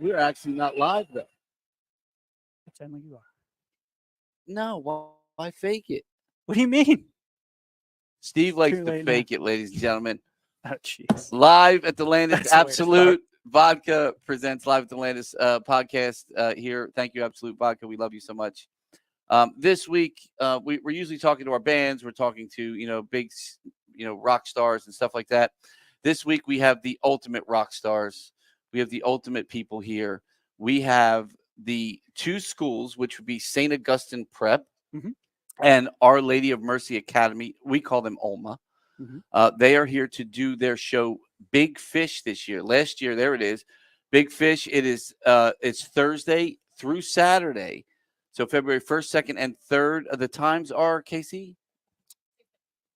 We're actually not live though. Pretend like you are. No, why fake it? What do you mean? Steve likes too to late fake it, ladies and gentlemen. Oh, jeez. Live at the Landis That's the way to Absolute Vodka presents Live at the Landis podcast here. Thank you, Absolute Vodka. We love you so much. This week, we're usually talking to our bands. We're talking to, big, rock stars and stuff like that. This week, we have the ultimate rock stars. We have the ultimate people here. We have the two schools, which would be St. Augustine Prep and Our Lady of Mercy Academy. We call them OLMA. They are here to do their show Big Fish this year. Last year, there it is. Big Fish. It is it's Thursday through Saturday. So February 1st, 2nd, and 3rd. The times are, Kaycee?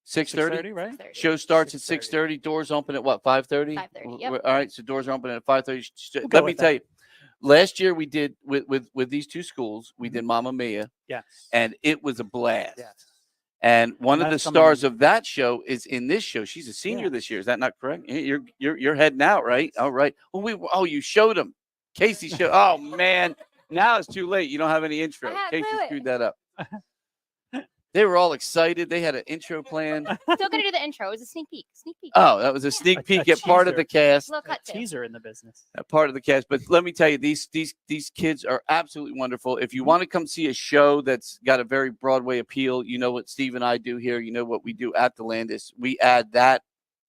6:30, right? 6:30. Show starts at 6:30. Doors open at what, 5:30? 5:30, yep. All right, so doors are open at 5:30. We'll go Let me with tell that. you, last year we did with these two schools, we did Mamma Mia, Yes. and it was a blast. Yes. And one of the That's stars coming- of that show is in this show. She's a senior this year. Is that not correct? You're heading out, right? All right. Well, you showed him. Kaycee showed. Oh man, now it's too late. You don't have any intro. I Kaycee blew it. screwed that up. They were all excited. They had an intro plan. Still gonna do the intro. It was a sneak peek. Sneak peek. Oh, that was a sneak A peek at part of teaser. the cast. Little A cut too. teaser in the business. Part of the cast. But let me tell you, these kids are absolutely wonderful. If you want to come see a show that's got a very Broadway appeal, you know what Steve and I do here. You know what we do at the Landis. We add that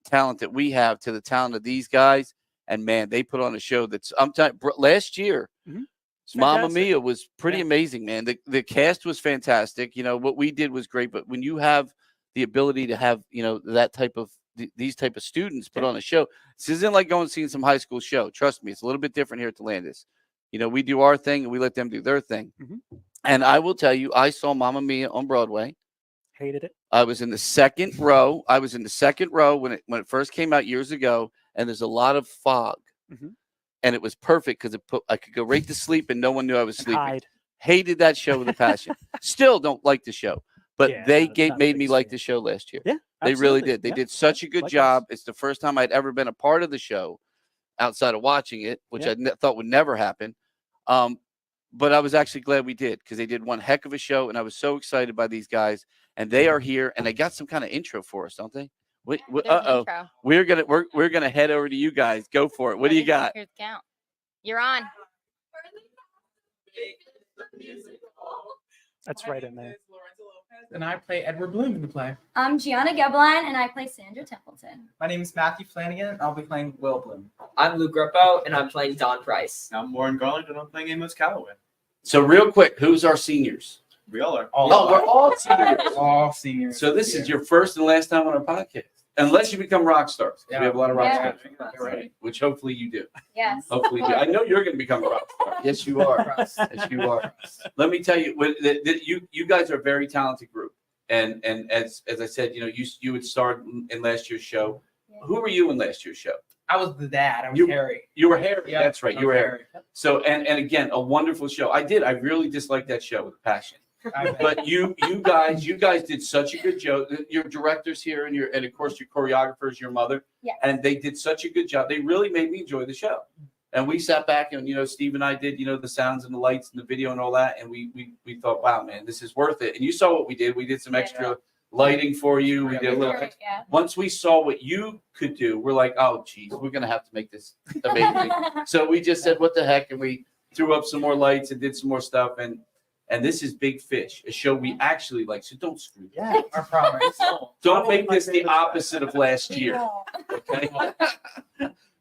talent that we have to the talent of these guys. And man, they put on a show that's last year. It's Mamma fantastic. Mia was pretty amazing, man. The cast was fantastic. What we did was great. But when you have the ability to have, that type of these type of students put on a show, this isn't like going and seeing some high school show. Trust me, it's a little bit different here at the Landis. We do our thing and we let them do their thing. And I will tell you, I saw Mamma Mia on Broadway. Hated it. I was in the second row. When it first came out years ago, and there's a lot of fog. And it was perfect because I could go right to sleep and no one knew I was sleeping. Hide. Hated that show with a passion. Still don't like the show, but Yeah, they not a made big me like fan. the show last year. Yeah. They really absolutely. did. They Yeah. did such a good Likewise. job. It's the first time I'd ever been a part of the show outside of watching it, which Yeah. I thought would never happen. But I was actually glad we did because they did one heck of a show, and I was so excited by these guys. And they are here, and they got some kind of intro for us, don't they? There's an intro. We're gonna head over to you guys. Go for it. What do you got? Here's the count. You're on. That's right in there. And I play Edward Bloom in the play. I'm Gianna Gebline, and I play Sandra Templeton. My name is Matthew Flanagan, and I'll be playing Will Bloom. I'm Luke Grippo, and I'm playing Don Price. I'm Warren Garland, and I'm playing Amos Calloway. So real quick, who's our seniors? We all are. We're all seniors. All seniors. So this is your first and last time on our podcast, unless you become rock stars. We have a lot of rock Yeah. stars, right? Which hopefully you do. Yes. Hopefully, you do. I know you're going to become a rock star. Yes, you are. Yes, you are. Let me tell you, you guys are a very talented group, and as I said, you had starred in last year's show. Who were you in last year's show? I was the dad. I was Harry. You were Harry. Yeah, That's right. I You was were Harry. So and again, a wonderful show. I really disliked that show with passion. But you guys did such a good job. Your directors here and of course your choreographers, your mother, and they did such a good job. They really made me enjoy the show. And we sat back and Steve and I did the sounds and the lights and the video and all that, and we thought, wow, man, this is worth it. And you saw what we did. We did some extra lighting for you. We did a little. Yeah. Once we saw what you could do, we're like, oh, geez, we're gonna have to make this amazing. So we just said, what the heck, and we threw up some more lights and did some more stuff and this is Big Fish, a show we actually like. So don't screw that. Yeah, our promise. Don't make this the opposite of last year. Okay.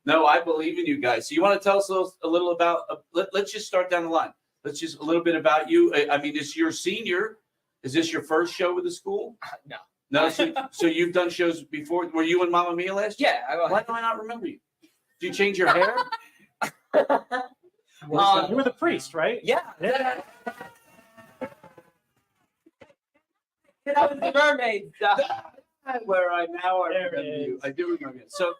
No, I believe in you guys. So you want to tell us a little about? Let's just start down the line. Let's just a little bit about you. I mean, it's your senior. Is this your first show with the school? No. No. So you've done shows before. Were you in Mamma Mia last year? Yeah. Why do I not remember you? Did you change your hair? You were the priest, right? Yeah. I was the mermaid. Where I now There remember it you. is. I do remember you. So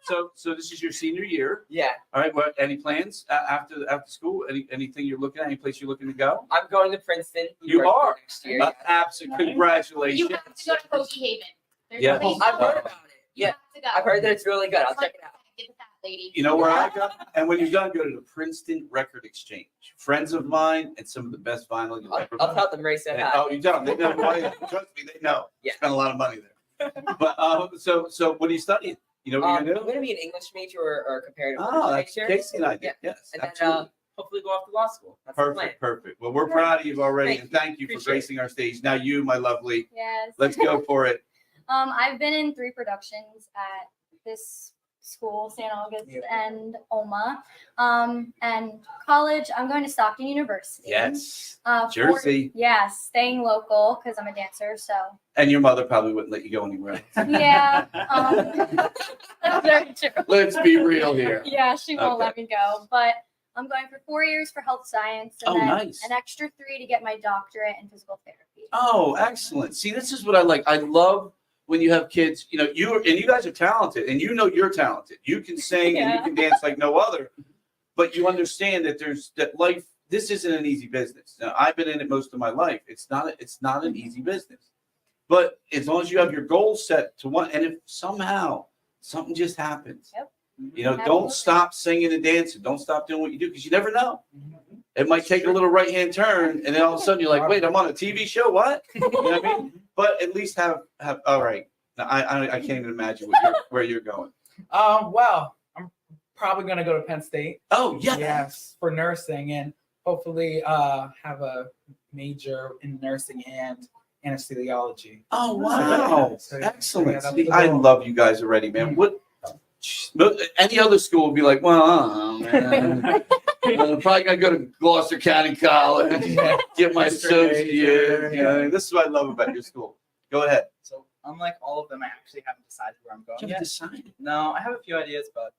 this is your senior year. Yeah. All right. What? Any plans after school? Anything you're looking at? Any place you're looking to go? I'm going to Princeton. You University are? next year. Absolutely. Nice. Congratulations. You have to go to Kobe Haven. There's Yeah. a place I've heard you about it. Yeah. have to go. I've heard that it's really good. I'll check it out. Get the lady. You know where I go? And when you're done, go to the Princeton Record Exchange. Friends of mine and some of the best vinyl you'll ever I'll tell them Ray said hi. Oh, you don't. They know why. Trust me, they know. Yeah. Spend a lot of money there. But so what are you studying? You know what I'm you're gonna do? going to be an English major or comparative Oh, that's major. Kaycee and I did. Yeah. Yes, And then absolutely. hopefully go off to law school. That's the plan. Perfect, perfect. Well, we're proud of you already, Thank and thank you for Appreciate it. gracing our stage. Now you, my lovely, Yes. let's go for it. I've been in 3 productions at this school, St. August and OLMA. And college, I'm going to Stockton University. Yes, 4 Jersey. Yes, staying local because I'm a dancer. So And your mother probably wouldn't let you go anywhere else. yeah, that's very true. Let's be real here. Yeah, she won't Okay. let me go. But I'm going for 4 years for health science and Oh, then nice. an extra 3 to get my doctorate in physical therapy. Oh, excellent. See, this is what I like. I love when you have kids, you know, you guys are talented and you know you're talented. You can sing and you Yeah. can dance like no other, but you understand that life, this isn't an easy business. Now, I've been in it most of my life. It's not an easy business. But as long as you have your goals set to one, and if somehow something just happens, Yep. you know, don't Absolutely. stop singing and dancing. Don't stop doing what you do because you never know. It might take a little right-hand turn, and then all of a sudden you're like, wait, I'm on a TV show? What? You know what I mean? But at least have all right. Now, I can't even imagine where you're going. Well, I'm probably gonna go to Penn State. Oh, yeah. Yes, for nursing and hopefully have a major in nursing and anesthesiology. Oh, wow. So, yeah, Excellent. that's See, the I goal. love you guys already, man. What? Any other school would be like, well, man, I'm probably gonna go to Gloucester County College, get my associate. You know, this is what I love about your school. Go ahead. So unlike all of them, I actually haven't decided where I'm going You yet. haven't decided. No, I have a few ideas, but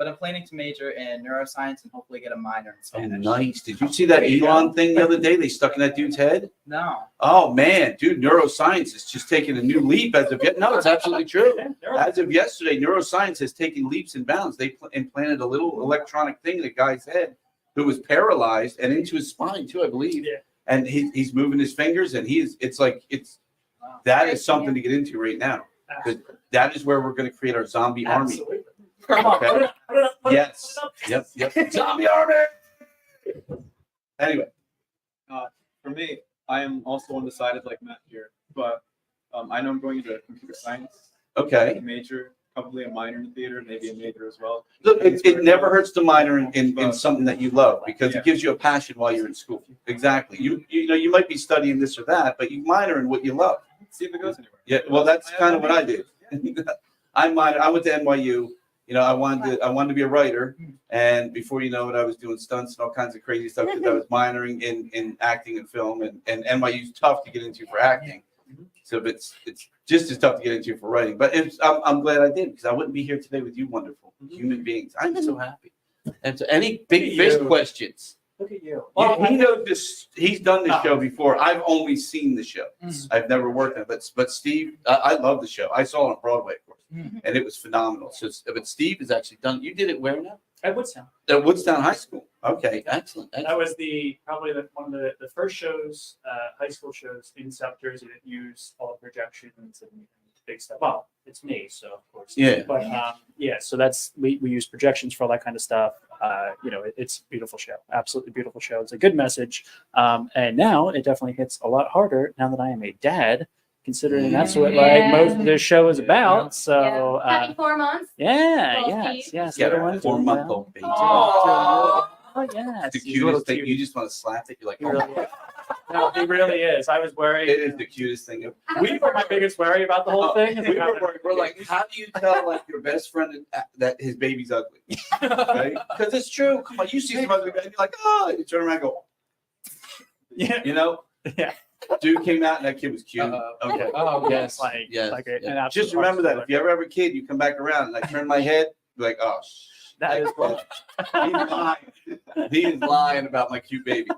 I'm planning to major in neuroscience and hopefully get a minor in Oh, Spanish. nice. Did you see that Elon thing the other day? They stuck in that dude's head. No. Oh man, dude, neuroscience is just taking a new leap as of yet. No, it's absolutely true. As of yesterday, neuroscience has taken leaps and bounds. They implanted a little electronic thing in the guy's head who was paralyzed and into his spine too, I believe. Yeah. And he's moving his fingers and Wow. that is something to get into right now. That is where we're going to create our zombie army. Absolutely. Okay. Yes. Yes. Yep. Zombie army. Anyway, For me, I am also undecided like Matt here, but I know I'm going into computer science okay. major, probably a minor in theater, maybe a major as well. Look, it never hurts to minor in something that you love because Yeah. it gives you a passion while you're in school. Exactly. You know, you might be studying this or that, but you minor in what you love. See if it goes anywhere. Yeah. Well, that's kind of what I did. I went to NYU. You know, I wanted to be a writer, and before you know it, I was doing stunts and all kinds of crazy stuff because I was minoring in acting and film, and NYU's tough to get into for acting. So it's just as tough to get into for writing. But I'm glad I did because I wouldn't be here today with you wonderful human beings. I'm so happy. And so any big fish questions? Look at you. Yeah, he knows this. He's done this show before. I've only seen the show. I've never worked on it. But Steve, I love the show. I saw it on Broadway, of course, and it was phenomenal. So, but Steve has actually done. You did it where now? At Woodstown. At Woodstown High School. Okay, excellent. That was probably one of the first shows, high school shows in South Jersey that used all the projections and big stuff. Well, it's me, so of course. Yeah. But yeah, so that's we use projections for all that kind of stuff. You know, it's a beautiful show, absolutely beautiful show. It's a good message, and now it definitely hits a lot harder now that I am a dad, considering that's what like most of this show is about. So Happy 4 months. yeah, Little yes, Steve. yes, Yeah, little ones doing 4-month-old baby. well. Oh yeah, It's the cutest thing. You just want to slap it. You're like, He oh really my is. No, he really is. I was worried. It is the cutest thing. We were my biggest worry about the whole thing. is We how we're like, how do you tell like your best friend that his baby's ugly? Right? Because it's true. Come on, you see some ugly baby, you're like, oh, you turn around and go, yeah, you know? yeah. Dude came out and that kid was cute. Okay. Oh Yes. like Yes. like Yeah. an absolute Just remember that heart if you ever have a kid, you come back around and I turn my head, you're like, oh, That is what. he's lying. He is lying about my cute baby.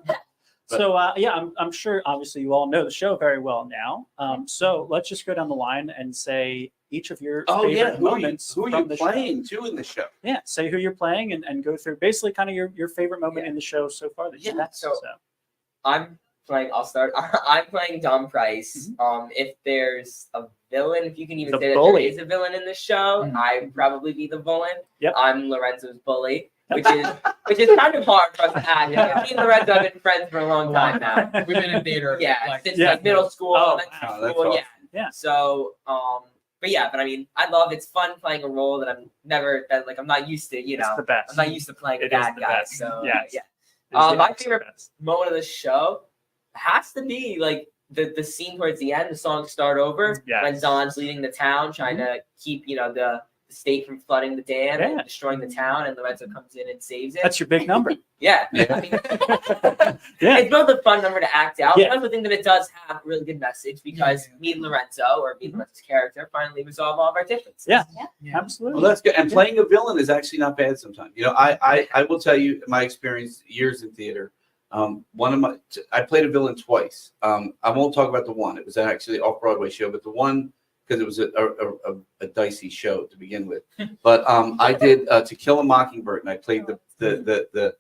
So yeah, I'm sure. Obviously, you all know the show very well now. So let's just go down the line and say each of your Oh favorite yeah, moments who are from you the playing too in the show? show. Yeah, say who you're playing and go through basically kind of your favorite moment in the show so far that you've Yeah, had. so- I'm playing. I'll start. I'm playing Dom Price. If there's a villain, if you can even The say bully. that there is a villain in the show, I'd probably be the villain. Yep. I'm Lorenzo's bully, which is kind of hard for us to add. Yeah. Me and Lorenzo have been friends for a long time now. We've been in theater. Yeah, since Yeah. like middle school, Oh, elementary wow, that's school, awesome. yeah. Yeah. So, but I mean, it's fun playing a role that I'm not used to. It's the best. I'm not used to playing a It is bad the guy. best. So Yes. yeah. It is the My absolute favorite best. moment of the show has to be like the scene towards the end. The songs start over Yes. when Don's leading the town, trying to keep the state from flooding the dam and Yeah. destroying the town, and Lorenzo comes in and saves it. That's your big number. Yeah. Yeah. I mean, Yeah. it's both a fun number to act out. Yeah. But I also think that it does have a really good message because me and Lorenzo, or me and Lorenzo's character, finally resolve all of our differences. Yeah. Yeah. Absolutely. Well, that's good. And playing a villain is actually not bad sometimes. I will tell you my experience years in theater. I played a villain twice. I won't talk about the one. It was actually an off-Broadway show, but the one, because it was a dicey show to begin with. But I did To Kill a Mockingbird, and I played the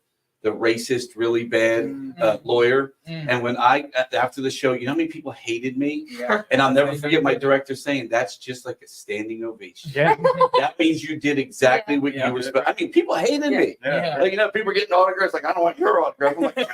racist, really bad lawyer. And when after the show, you know how many people hated me? Yeah. And I'll never forget my director saying, "That's just like a standing ovation. Yeah. That means you did exactly what you were supposed." I mean, people hated me. Yeah. Like, people are getting autographs. Like, I don't want your autograph. I'm like,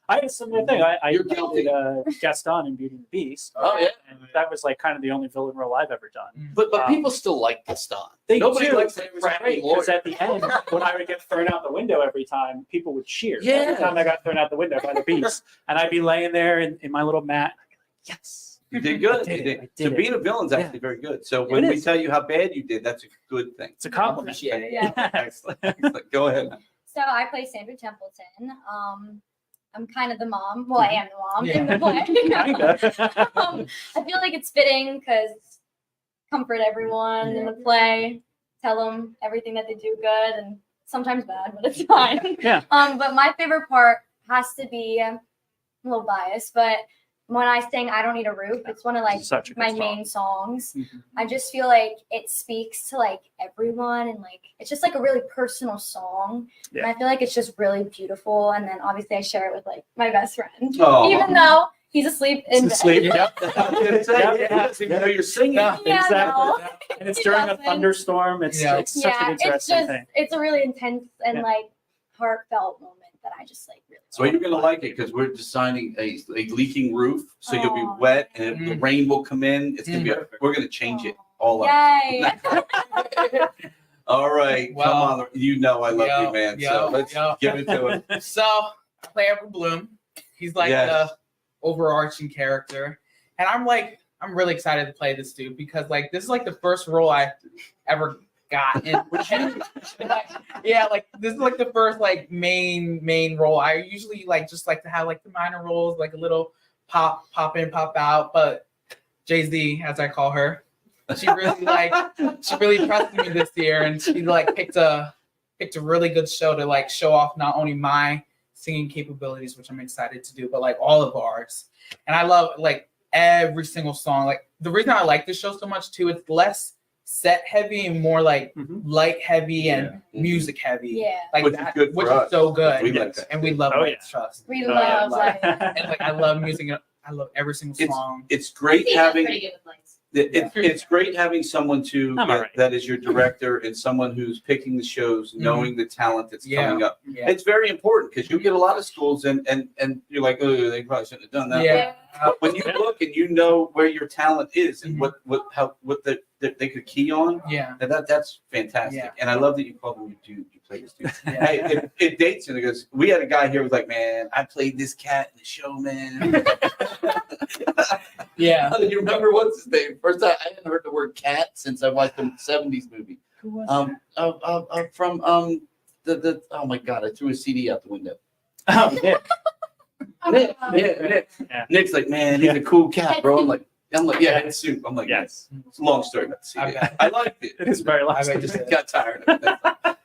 I had a similar thing. I You're guilty. played Gaston in Beauty and the Beast. Oh, yeah. And that was like kind of the only villain role I've ever done. but people still like Gaston. Nobody Nobody likes it that was crappy great lawyer. because at the end, when I would get thrown out the window every time, people would cheer. Yeah. Every time I got thrown out the window by the beast, and I'd be laying there in my little mat. Yes, You did good. I did You it. did. I So did being it. a villain's actually very good. So when It we is. tell you how bad you did, that's a good thing. It's a compliment. Appreciate it. Yeah. Excellent. Excellent. Go ahead. So I play Sandra Templeton. I'm kind of the mom. Well, I am the mom in Yeah. the play. Kinda. I feel like it's fitting because comfort everyone in the play, tell them everything that they do good and sometimes bad, but it's fine. Yeah. But my favorite part has to be I'm a little biased, but when I sing "I Don't Need a Roof," it's one of like Such a good my song. main songs. Mhm. I just feel like it speaks to like everyone and like it's just like a really personal song. Yeah. And I feel like it's just really beautiful. And then obviously I share it with like my best friend. Oh. Even though he's asleep in bed. Sleep. Yep. I was gonna say, Yeah. yeah, he doesn't even know you're singing. Yeah. Yeah, Exactly. no. And it's He during a doesn't. thunderstorm. It's Yeah. it's such an It's interesting just thing. it's a really intense and Yeah. like heartfelt moment that I just like really So you're gonna like it because we're designing a leaking roof, so you'll be Aw. wet and the rain will come in. It's gonna be. We're gonna change it all up. Yay. All right, Well, come on. You know I love you, man. So let's give it to it. So I play Edward Bloom. He's like Yes. the overarching character, and I'm really excited to play this dude because like this is like the first role I ever got in. Yeah, like this is like the first like main role. I usually just like to have like the minor roles, like a little pop in, pop out. But Jay-Z, as I call her, she really trusted me this year, and she like picked a really good show to like show off not only my singing capabilities, which I'm excited to do, but like all of ours. And I love like every single song. Like the reason I like this show so much too, it's less set heavy and more like Mhm. light heavy and music heavy. Yeah. Like Which is that, good for which us, is so good. we like that. And we love Oh, Light yeah. Trust. We Oh, yeah. love like And like I love music. I love every single song. It's great having. pretty good with lights. It's great having someone I'm all right. that is your director and someone who's picking the shows, knowing the talent that's Yeah. coming up. Yeah. It's very important because you get a lot of schools and you're like, oh, they probably shouldn't have done that. Yeah. But when you look and you know where your talent is and Mhm. what they could key on, Yeah. that's fantastic. Yeah. And I love that you call them your dude. You play this dude. Yeah. Hey, it dates and it goes. We had a guy here who was like, man, I played this cat in the show, man. Yeah. You remember what's his name? First time I hadn't heard the word cat since I watched the '70s movie. Who was From the oh my god, I threw a CD out the window. Oh, yeah. Nick, Nick. Yeah. Nick's like, man, he's a cool cat, bro. I'm like, yeah, it's soup. I'm like, Yes. It's a long story about the CD. I liked it. It is very I last. bet I just got tired of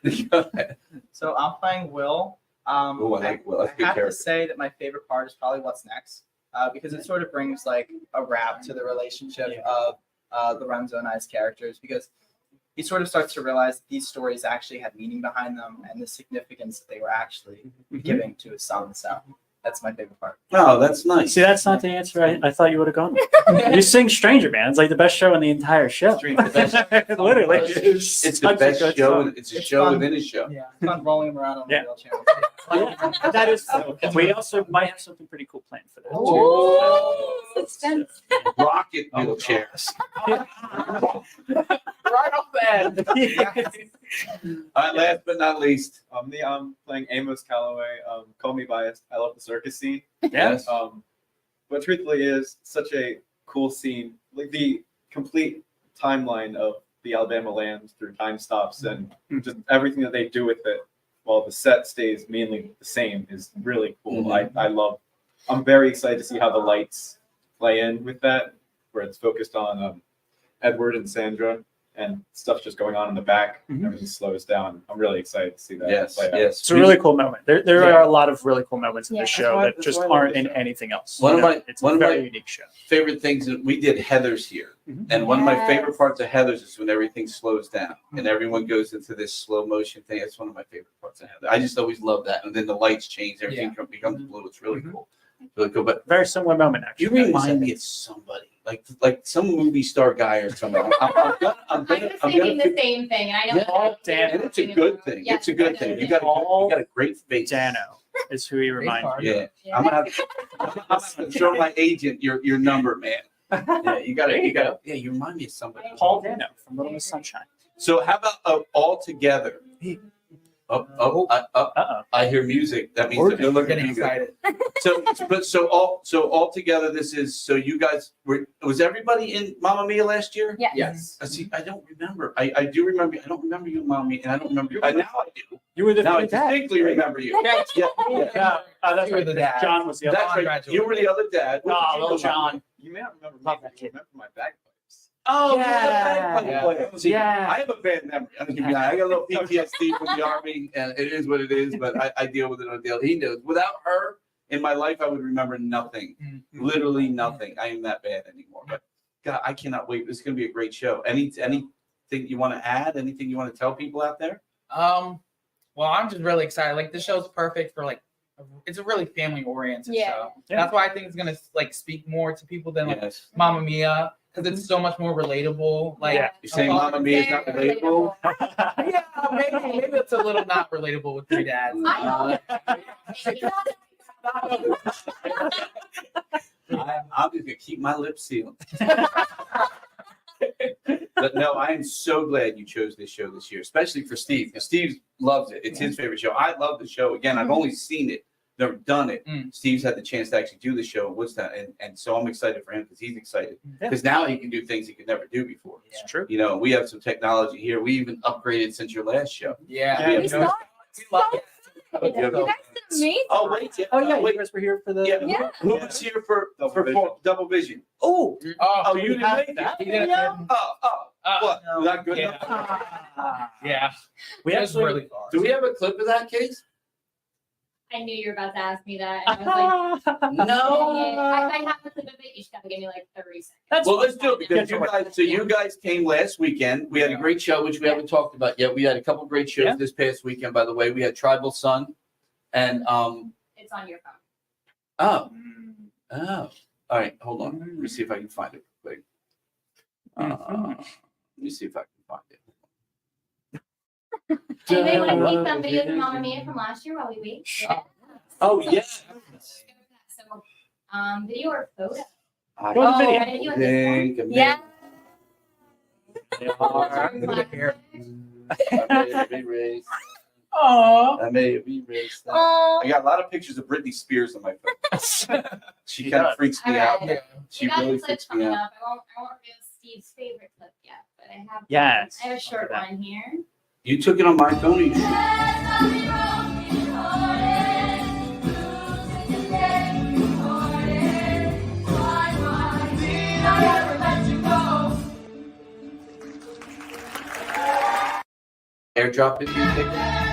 it. Go ahead. So I'm playing Will. Oh, I like Will. That's a good I have to character. say that my favorite part is probably what's next, because it sort of brings like a wrap to the relationship of Lorenzo and I's characters, because he sort of starts to realize that these stories actually had meaning behind them and the significance that they were actually giving to his son. So That's my favorite part. Oh, that's nice. See, that's not the answer I thought you would have gone with. You sing Stranger Man. It's like the best show in the entire show. Literally. It's the such a best good show. song. It's a show fun. within a show. Yeah, it's fun rolling him around on Yeah. the wheelchair. Yeah, that is. We also might have something pretty cool planned for that. Ooh, suspense. Rocket wheelchairs. Right off the end. All right, last but not least. I'm playing Amos Calloway. Call me biased. I love the circus scene. Yes. But truthfully, it is such a cool scene. Like the complete timeline of the Alabama land through time stops and just everything that they do with it, while the set stays mainly the same, is really cool. I love. I'm very excited to see how the lights play in with that, where it's focused on Edward and Sandra, and stuff's just going on in the back. Everything slows down. I'm really excited to see that. Yes, play out. yes. It's a really cool moment. There Yeah. are a lot of really cool moments in Yeah. this That's show why- that that's just why I love aren't the in show. anything else. One of my- It's one a of very my- unique show. Favorite things that we did Heather's here. And one of my favorite Yes. parts of Heather's is when everything slows down and everyone goes into this slow motion thing. That's one of my favorite parts of Heather. I just always love that. And then the lights change, everything becomes blue. It's really cool. Really cool. But Very similar moment, you actually. remind me of somebody, like some movie star guy or something. I'm I'm just thinking the same thing, and I know. Yeah. Paul Dano. and it's a good thing. Yeah, It's a good thing. You got a great face. Dano is who he reminds me. Yeah. Yeah. I'm gonna have to show my agent your number, man. Yeah, you gotta. Yeah, you remind me of somebody. Paul Dano from Little Miss Sunshine. So how about all together? Uh-oh. I hear music. That means they're looking Getting excited. excited. So all together. This is so you guys was everybody in Mamma Mia last year? Yes. Yes. See, I don't remember. I do remember. I don't remember you, Mamma Mia, and I don't remember you. Now I do. You were the Now I third dad. distinctly remember you. Yeah. That's You were right. the dad. John was the other That's one. right. You were the other dad. What Oh, did you little do? John. You may not remember me, Love but that you kid. remember my bagpipes. Oh, Yeah. yeah. See, Yeah. I have a bad memory. I got a little PTSD from the army, and it is what it is. But I deal with it on a daily. He knows. Without her in my life, I would remember nothing. Literally nothing. I am that bad anymore. But God, I cannot wait. This is going to be a great show. Anything you want to add? Anything you want to tell people out there? Well, I'm just really excited. Like, this show's perfect for it's a really family oriented Yeah. show. Yeah. That's why I think it's gonna speak more to people than Yes. Mamma Mia, because it's so much more relatable. Like, Yeah. You're saying Mamma Mia is not Very relatable? yeah, maybe it's a little not relatable with three dads. I I'm just gonna keep my lips sealed. But no, I am so glad you chose this show this year, especially for Steve, because Steve loves it. It's his favorite show. I love the show. Again, I've only seen it, never done it. Steve's had the chance to actually do the show at Woodstock, and so I'm excited for him because he's excited because now he can do things he could never do before. It's true. You know, we have some technology here. We even upgraded since your last show. Yeah, Yeah, We saw it. we love it. You guys did amazing. Oh wait, Oh, yeah. wait. You guys were here for the. Yeah, Yeah. who was here for Vision. Double Vision? Oh. Oh, you didn't have make it? that? He didn't. What? Not good Yeah. enough? Yeah, We it was actually. really far. Do we have a clip of that, Case? I knew you were about to ask me that. And I was like, No. yeah, I have a clip of it. You just gotta give me like 30 seconds. That's Well, fine. let's do it because you guys came last weekend. We had a great show, which we haven't talked about yet. We had a couple great shows Yeah. this past weekend, by the way. We had Tribal Sun and It's on your phone. oh. All right, hold on. Let me see if I can find it quick. Let me see if I can find it. Anybody want to see some videos of Mamma Mia from last year while we wait? Yeah. Oh yeah. So, video or photo? I Go to video. I didn't do it this think I may- Yeah. I may have erased. Aww. I may have erased that. Oh. I got a lot of pictures of Britney Spears on my phone. She She kind of does. freaks me All out. right. Yeah. She We got really the clip freaks me coming out. up. I won't reveal Steve's favorite clip yet, but I have. Yes. I have a short Look at one here. You took it on my phone. Or you... Airdrop it. You take it.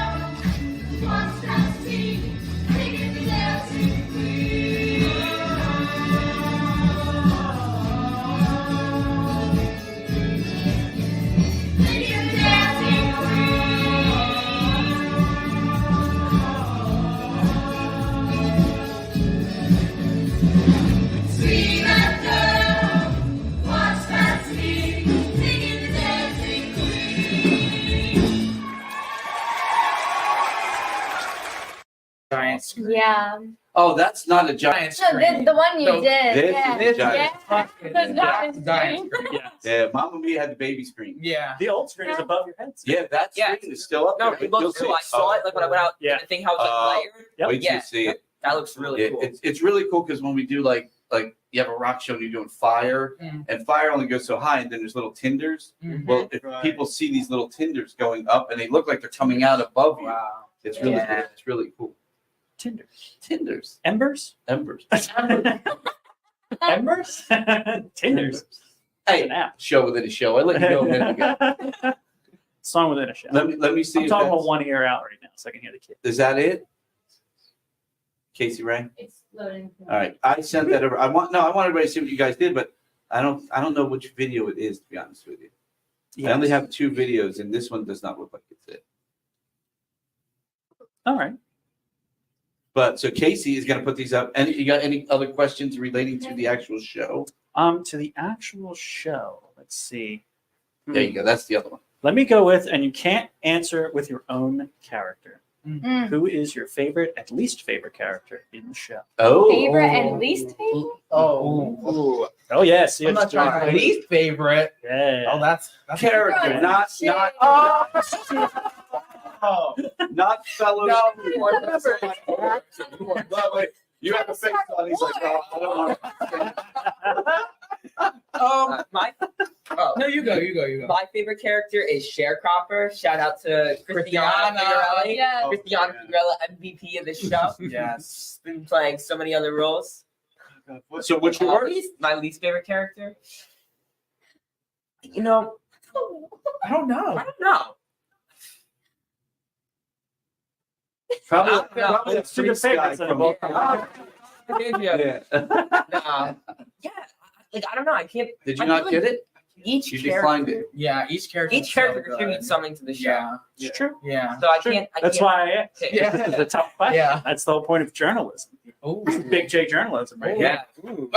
screen. Yeah. Oh, that's not a giant. No, the one you No, did. this Yeah. is giant. Yeah. That's That's a giant screen. Yeah. Yeah, Mamma Mia had the baby screen. Yeah. The old screen is above your head. Yeah, that Yeah. screen is still up No, there. it looks cool. I saw it like when I went out. Yeah. And the thing how it's like layered. Yep. Wait till Yeah. you see it. That looks really Yeah, cool. it's really cool because when we do like you have a rock show and you're doing fire, Mm. and fire only goes so high, and then there's little tinders. Mhm. Well, if Right. people see these little tinders going up and they look like they're coming out above you, Wow. it's really Yeah. cool. It's really cool. Tinders. Tinders, Embers? embers. Embers? Tinders. Hey, An app. show within a show. I let you go a minute ago. Song within a show. Let me see. I'm if talking that's- about one ear out right now, so I can hear the kid. Is that it? Kaycee Ray. It's loading. All right, I sent that over. I want everybody to see what you guys did, but I don't know which video it is, to be honest with you. I only have 2 videos, and this one does not look like it's it. All right. But so Kaycee is going to put these up. And you got any other questions relating to the actual show? To the actual show. Let's see. There you go. That's the other one. Let me go with, and you can't answer with your own character. Mm. Who is your favorite and least favorite character in the show? Oh, Favorite and least favorite? Oh. Oh yes, I'm not trying my least favorite. Yeah. Oh, that's character, Oh, not shit. Oh. not fellow. No, Wait, you have a face on. He's like, oh, I don't want. My No, you go. my favorite character is Sharecropper. Shout out to Christiana Christiana. Figueroa. Yeah. Christiana Figueroa, MVP of the show. Yes. Been playing so many other roles. So what's yours? My least favorite character? You know, I don't know. I don't know. Probably It's two good favorites from of all time. Yeah. Nah. Yeah, like I don't know. I can't. Did you I not feel get like it? Each You character, declined it. Yeah, each character. each character contributes something to the show. Yeah. It's true. Yeah. So I True. can't. That's why I asked. pick. Yeah. This is a tough question. Yeah. That's the whole point of journalism. Oh. Big J journalism, right? Yeah.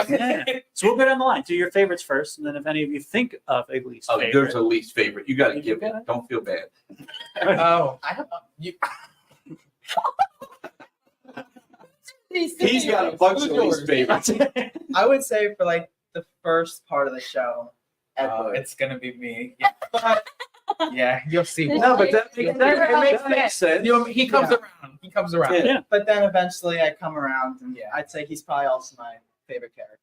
Yeah. So we'll go down the line. Do your favorites first, and then if any of you think of a least Oh, favorite. there's a least favorite. You got to You give got it. Don't feel bad. Oh. I don't know. You. He's got a bunch of least favorites. I would say for like the first part of the show, Edward. It's gonna be me. Yeah. But, yeah, you'll see. No, but that makes sense. That makes sense. He comes around. He comes around. Yeah. But then eventually I come around, and Yeah. I'd say he's probably also my favorite character.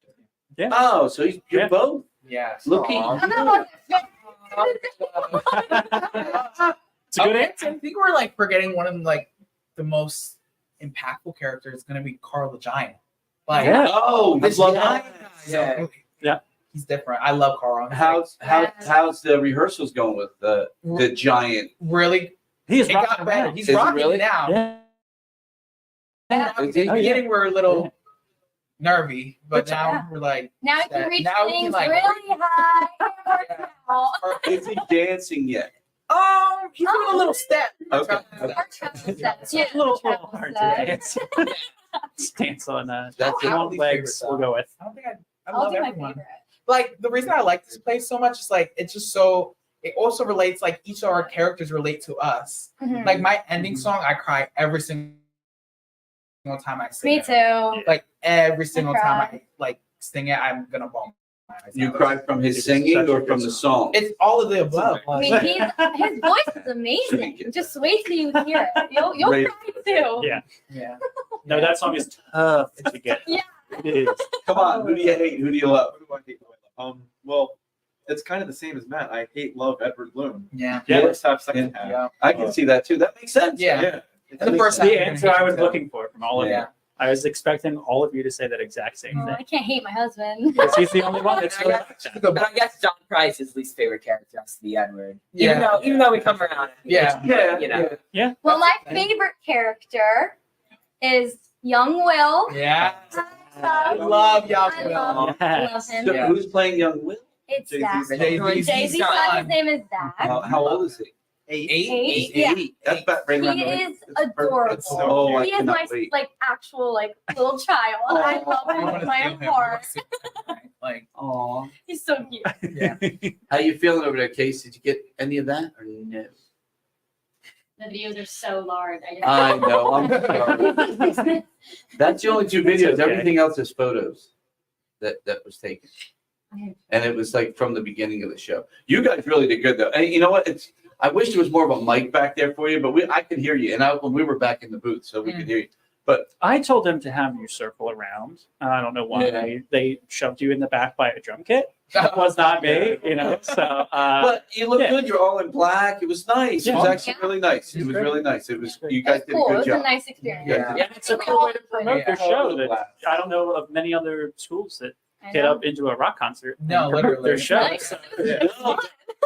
Oh, so you're Yeah. both. Yes. Looking. Aw. It's a good answer. I think we're like forgetting one of like the most impactful characters is gonna be Carl the Giant. Like Yeah. Oh, this love giant that. guy, Yeah. Yeah. He's different. I love Carl. He's How's the rehearsals going with the giant? really He is it rocking got better. around. He's Is he rocking really? it now. Yeah. In Is he? the Oh, yeah. beginning we're a little nervy, but But now yeah. we're like Now you can reach Now we can, things like, really high. Yeah. Is he dancing yet? he's doing a little step. Okay. Our travel steps. It's a little travel hard to steps. dance. Stance on That's long it. legs. We'll go with. I don't think I I'll love do my everyone. favorite. Like the reason I like this place so much is like it's just so it also relates like each of our characters relate to us. Mhm. Like my ending song, I cry every single time I sing Me it. too. Like every single time cry. I like sing it, I'm gonna bawl my eyes You out. cry from his singing or from the song? It's all of the above. I mean, his voice is amazing. Just wait till you hear it. You'll Right. cry too. Yeah. Yeah. No, that song is tough to get. Yeah. It is. Come on, who do you hate? Who do you love? Who do I hate? Who I love? Well, it's kind of the same as Matt. I hate love Edward Bloom. Yeah. Yeah. First half, second half. Yeah. I can see that too. That makes sense. Yeah. It's And the first half, The you're gonna answer hate I was yourself. looking for from all of Yeah. you. I was expecting all of you to say that exact same Oh, thing. I can't hate my husband. Because he's the only one that's really like that. But I guess John Price's least favorite character has to be Edward. Yeah. Even though we come around. Yeah. Yeah. You know. Yeah. Well, my That's okay. favorite character is young Will. Yeah. I love young I Will. love Yes. him. So Yeah. who's playing young Will? It's Jay-Z's Zach. Jay-Z's Jay-Z's son. son, his name is Zach. How old is he? 8. Eight? Yeah. That's about right around He the- is that's perfect. adorable. That's so- I He is cannot my wait. like actual like little child. I love I him wanna with my see him. heart. Like Aw. He's so cute. yeah. How you feeling over there, Case? Did you get any of that or no? The videos are so large. I know. I'm sorry. That's the only 2 videos. okay. Everything else is photos that was taken. And it was like from the beginning of the show. You guys really did good though. And you know what? I wish there was more of a mic back there for you, but I could hear you. And when we were back in the booth, so we could hear you. But I told them to have you circle around. I don't know why Yeah. they shoved you in the back by a drum kit. That was not me, you know. So, but you look yeah. good. You're all in black. It was nice. It was Yeah. actually really nice. It was really nice. It was. You guys It's did a cool. good It's a job. nice experience. Yeah. yeah, it's a cool way to promote their Yeah. show. That I don't know of many other schools that I get know. up into a rock concert. No, and promote literally. their show. Nice. So, No,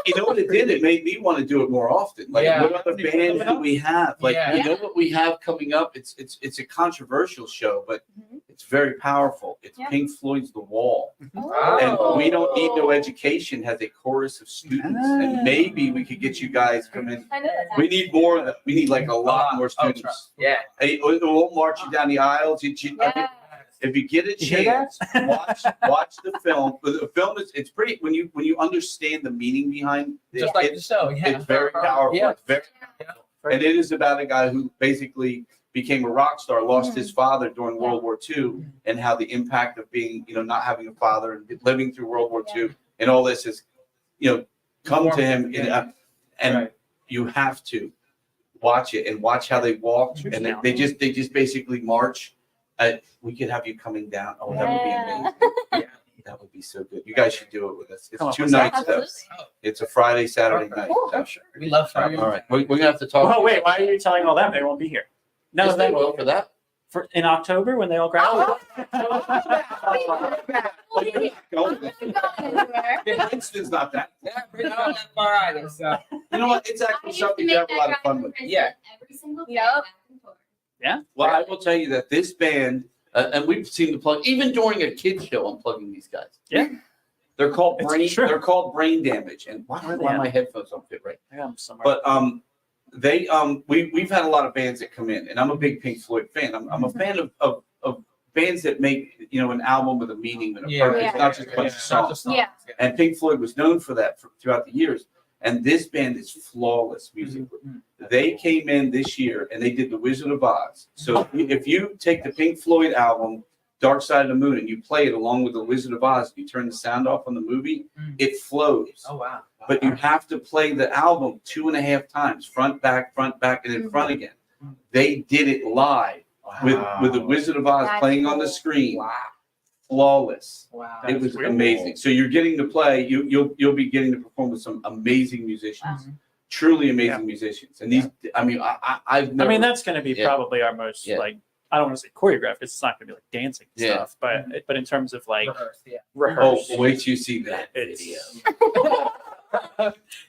you know what it did? It made me want to do it more often. Like, Yeah. what other bands do we have? Like, Yeah. you know what we have coming up? It's a controversial show, but Mhm. it's very powerful. It's Yeah. Pink Floyd's The Wall. Oh. And We Don't Need No Education has a chorus of students. And maybe we could get you guys come in. I know that's We need more of them. We need like a lot more Oh, students. trust. Yeah. Hey, it won't march you down the aisles. I mean, Yeah. if you get a You hear chance, watch the film. But the film it's pretty when you understand the meaning behind it. Just like the show. Yeah. It's very powerful. Yeah. It's very, and it is about a guy who basically became a rock star, lost his father during World War II, and how the impact of being, not having a father and living through World War II and all this has, come to him. And Right. you have to watch it and watch how they walk. And they just basically march. We could have you coming down. Oh, that would be amazing. Yeah. That would be so good. You guys should do it with us. It's Come on, 2 what's that? nights though. Absolutely. It's a Friday, Saturday night. Cool. So. We love All Friday. right, we're gonna have to talk. oh wait, why are you telling all them they won't be here? No, Is there they oil for that? for in October when they all graduate. Winston's not that. Yeah, we're not that far either. So You know what? It's actually something to have a lot of fun with. Yeah. Every single day. Yep. back and forth. Well, I will tell you that this band, and we've seen the plug, even during a kids show, I'm plugging these guys. Yeah. They're called It's brain. true. They're called Brain Damage. And why Where are they my at? headphones don't fit right? Yeah, I'm somewhere. But we've had a lot of bands that come in, and I'm a big Pink Floyd fan. I'm a fan of bands that make an album with a meaning and a purpose, Yeah. not just a bunch of songs. Yeah. And Pink Floyd was known for that throughout the years. And this band is flawless musically. They came in this year and they did The Wizard of Oz. So if you take the Pink Floyd album, Dark Side of the Moon, and you play it along with The Wizard of Oz, you turn the sound off on the movie, it flows. Oh wow. But you have to play the album 2.5 times, front, back, and then front again. They did it live with The Wizard of Oz That's playing on the cool. screen. Wow. Flawless. Wow. It was That's amazing. So you're getting to play. You'll be getting to perform with some amazing musicians, Wow. truly amazing musicians. And these, I mean, I've never. I mean, that's going to be Yeah. probably our most Yeah. like I don't want to say choreographed. It's not going to be like dancing and Yeah. stuff, but in terms of like Rehearsed, yeah. rehearsed, Oh, wait till you see that It's- video.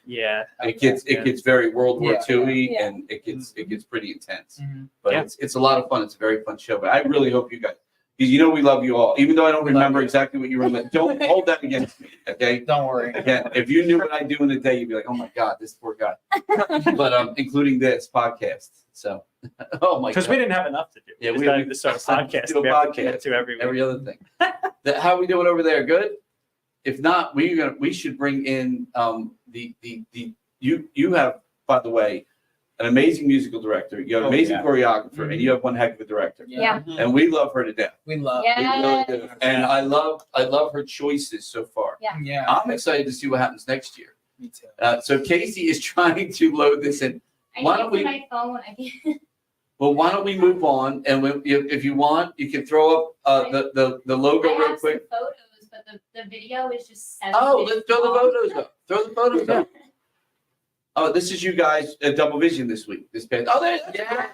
yeah, It gets very World War Yeah. II-y, Yeah. and it gets pretty intense. Mhm. But Yeah. it's a lot of fun. It's a very fun show. But I really hope you guys, because we love you all. Even though I don't We love remember you. exactly what you were. Don't hold that against me, okay? Don't worry. Again, if you knew what I do in a day, you'd be like, "Oh my God, this poor guy." But including this podcast. So, oh my God, because we didn't have enough to do. Yeah, we we- decided to start a podcast. do a we have to podcast commit to every week. every other thing. How are we doing over there? Good. If not, we should bring in you have, by the way, an amazing musical director. You have an amazing choreographer, and you have one heck of a director. Yeah. And we love her to death. We love. We really Yeah. do. And I love her choices so far. Yeah. I'm excited to see what happens next year. Me too. So Kaycee is trying to load this in. I Why need don't to we- my phone. I can't. Well, why don't we move on? And if you want, you can throw up the logo I real have quick. some photos, but the video is just 7 Oh, minutes let's throw the long. photos up. Throw the photos up. Oh, this is you guys at Double Vision this week. This band. Oh, there. yeah.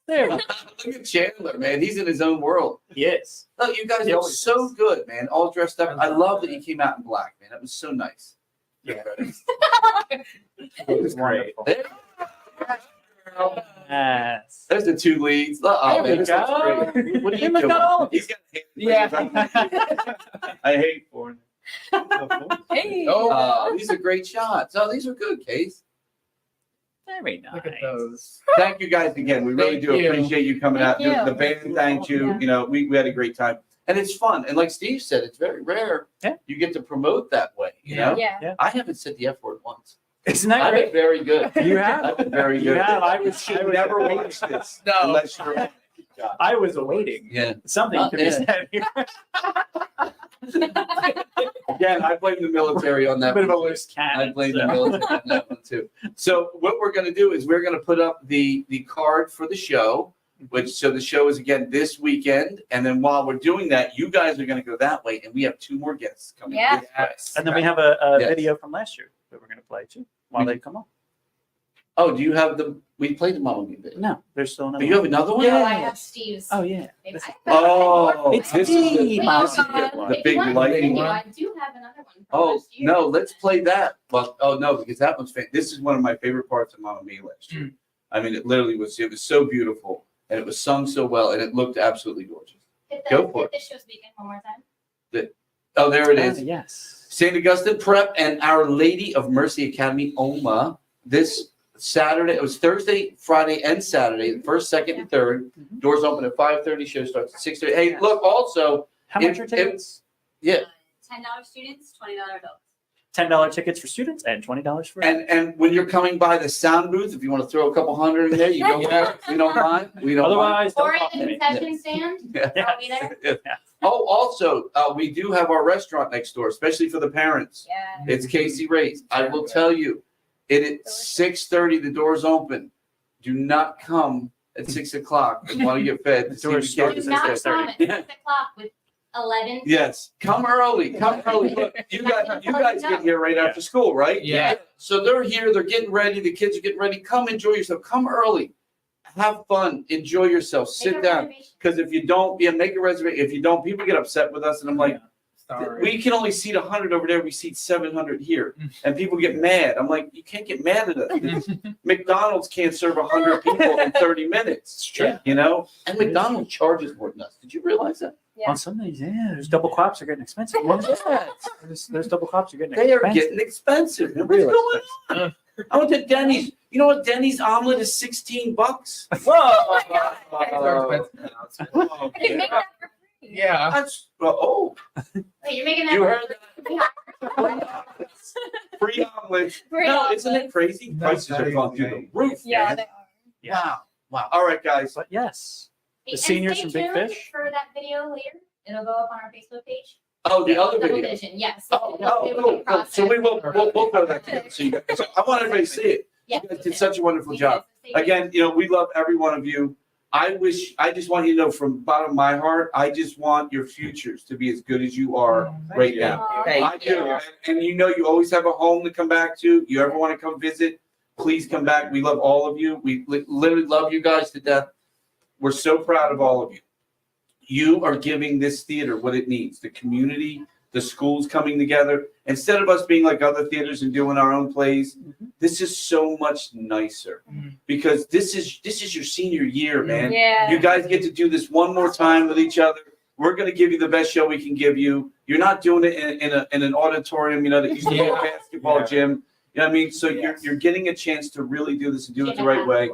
There, Look at Chandler, man. He's in his own world. yes. Oh, you guys He are always so is. good, man. All dressed up. I I love love that you came out in black, man. That was so nice. Yeah. It's great. There, Yes. there's the 2 leads. Oh, There man, we this looks go. great. What are you Him and doing? all. He's got Yeah. I hate foreign. Hey. Oh, These are great shots. Oh, these are good, Case. Very nice. look at those. Thank you guys again. We really Thank do you. appreciate you coming out. Thank you. The band thanked you. Yeah. We had a great time. And it's fun. And like Steve said, it's very rare Yeah. you get to promote that way. You Yeah. know? Yeah. I haven't said the F word once. Isn't that I've been great? very good. You have. I've been very You good. have. You should never watch this No. unless you're. I was awaiting Yeah. something to be Yeah. said here. Again, I blame the military on A that. bit of a one. loose cannon. I blame the so. military on that one too. So what we're going to do is we're going to put up the card for the show, which so the show is again this weekend, and then while we're doing that, you guys are going to go that way, and we have 2 more guests coming. Yeah. this way. Yes. And then we have a Yes. video from last year that we're going to play too while they come on. Oh, do you have the? We played the Mamma Mia video. No, there's still Oh, another. you have another one? No, I have Steve's. Oh yeah. Maybe I have Oh, It's this is the, Steve. this is Oh, the if big you want to lighting continue, one. I do have another one. From Oh last year. no, let's play that. Well, oh no, because that one's this is one of my favorite parts of Mamma Mia last year. I mean, it literally was. It was so beautiful, and it was sung so well, and it looked absolutely gorgeous. Go for it. Hit the show speaking one more time. Oh, there it is. Yes. St. Augustine Prep and Our Lady of Mercy Academy OLMA this Saturday. It was Thursday, Friday, and Saturday. The first, second, and third. Mhm. Doors open at 5:30. Show starts at 6:30. Hey, look, also, How If- much are tickets? yeah, $10 students, $20 adults. $10 tickets for students and $20 for. and when you're coming by the sound booth, if you want to throw a couple hundred in there, you go. Yeah. We don't mind. We don't mind. Otherwise, don't Or talk in to the me. concession stand. Yeah. I'll be there. Oh, also, we do have our restaurant next door, especially for the parents. Yeah. It's Kaycee Ray's. I will tell you, it at 6:30. The doors open. Do not come at 6 o'clock and want to get fed. The doors See the start Do kids at not instead. come at 6 o'clock with 11. Yes, come early. Come early. Look, you guys get here right after school, right? Yeah. So they're here. They're getting ready. The kids are getting ready. Come enjoy yourself. Come early. Have fun. Enjoy yourself. Make Sit a down. reservation. Because if you don't, make a reservation. If you don't, people get upset with us, and I'm like, Sorry. we can only seat 100 over there. We seat 700 here, and people get mad. I'm like, you can't get mad at us. McDonald's can't serve 100 people in 30 minutes. It's true. You know, and McDonald's charges more than us. Did you realize that? Yeah. On Sundays, yeah, those double crops are getting expensive. Those double crops are getting They are expensive. getting expensive. What's Real going on? I went to Denny's. You know what? Denny's omelet is $16. Whoa. Oh, I didn't make that for free. Yeah. that's oh. Wait, you're making that. You for- heard that? Free omelets. Free No, omelets. isn't it crazy? Prices are going through the roof. Yeah, man. they are. Wow. Wow. All right, guys. But yes, Hey, The and seniors stay from Big tuned Fish? for that video later. It'll go up on our Facebook page. Oh, the other Double video. vision, yes. Oh, It'll oh, be cool, cool. So we will we'll go to that together. So you guys, so I want everybody to see it. Yeah. You guys did such a wonderful You job. guys stay tuned. Again, you know, we love every one of you. I just want you to know from the bottom of my heart, I just want your futures to be as good as you are right you. now. Aw. Thank I do. And you know, you always have a home to come back to. You ever want to come visit, please come back. We love all of you. We literally love you guys to death. We're so proud of all of you. You are giving this theater what it needs. The community, the schools coming together. Instead of us being like other theaters and doing our own plays, this is so much nicer because this is your senior year, man. Yeah. You guys get to do this one more time with each other. We're going to give you the best show we can give you. You're not doing it in an auditorium, you know, that used to be a basketball gym. You know what I mean? So you're getting a chance to really do this and do it the right way.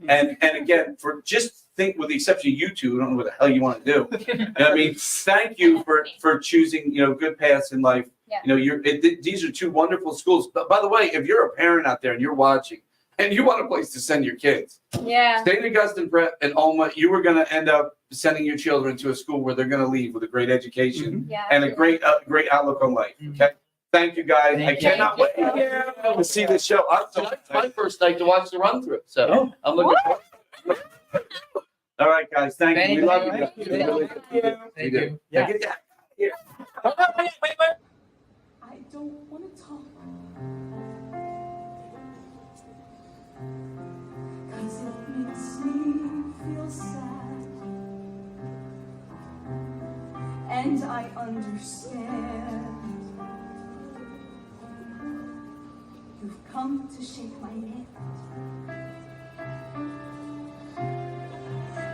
And again, for just think, with the exception of you two, I don't know what the hell you want to do. You know what I mean, thank you for choosing, you know, good paths in life. Yeah. You know, these are 2 wonderful schools. But by the way, if you're a parent out there and you're watching and you want a place to send your kids, Yeah. St. Augustine Prep and OLMA, you are going to end up sending your children to a school where they're going to leave with a great education Yeah. and a great outlook on life. Okay. Thank you guys. I Thank you. cannot wait to see this show. It's my first night to watch the run through. So I'm looking forward. All right, guys. Thank you. We love you guys. We really do. We Thank do. you. Now get that. Here. I don't want to talk. 'Cause it makes me feel sad. And I understand. You've come to shake my hand.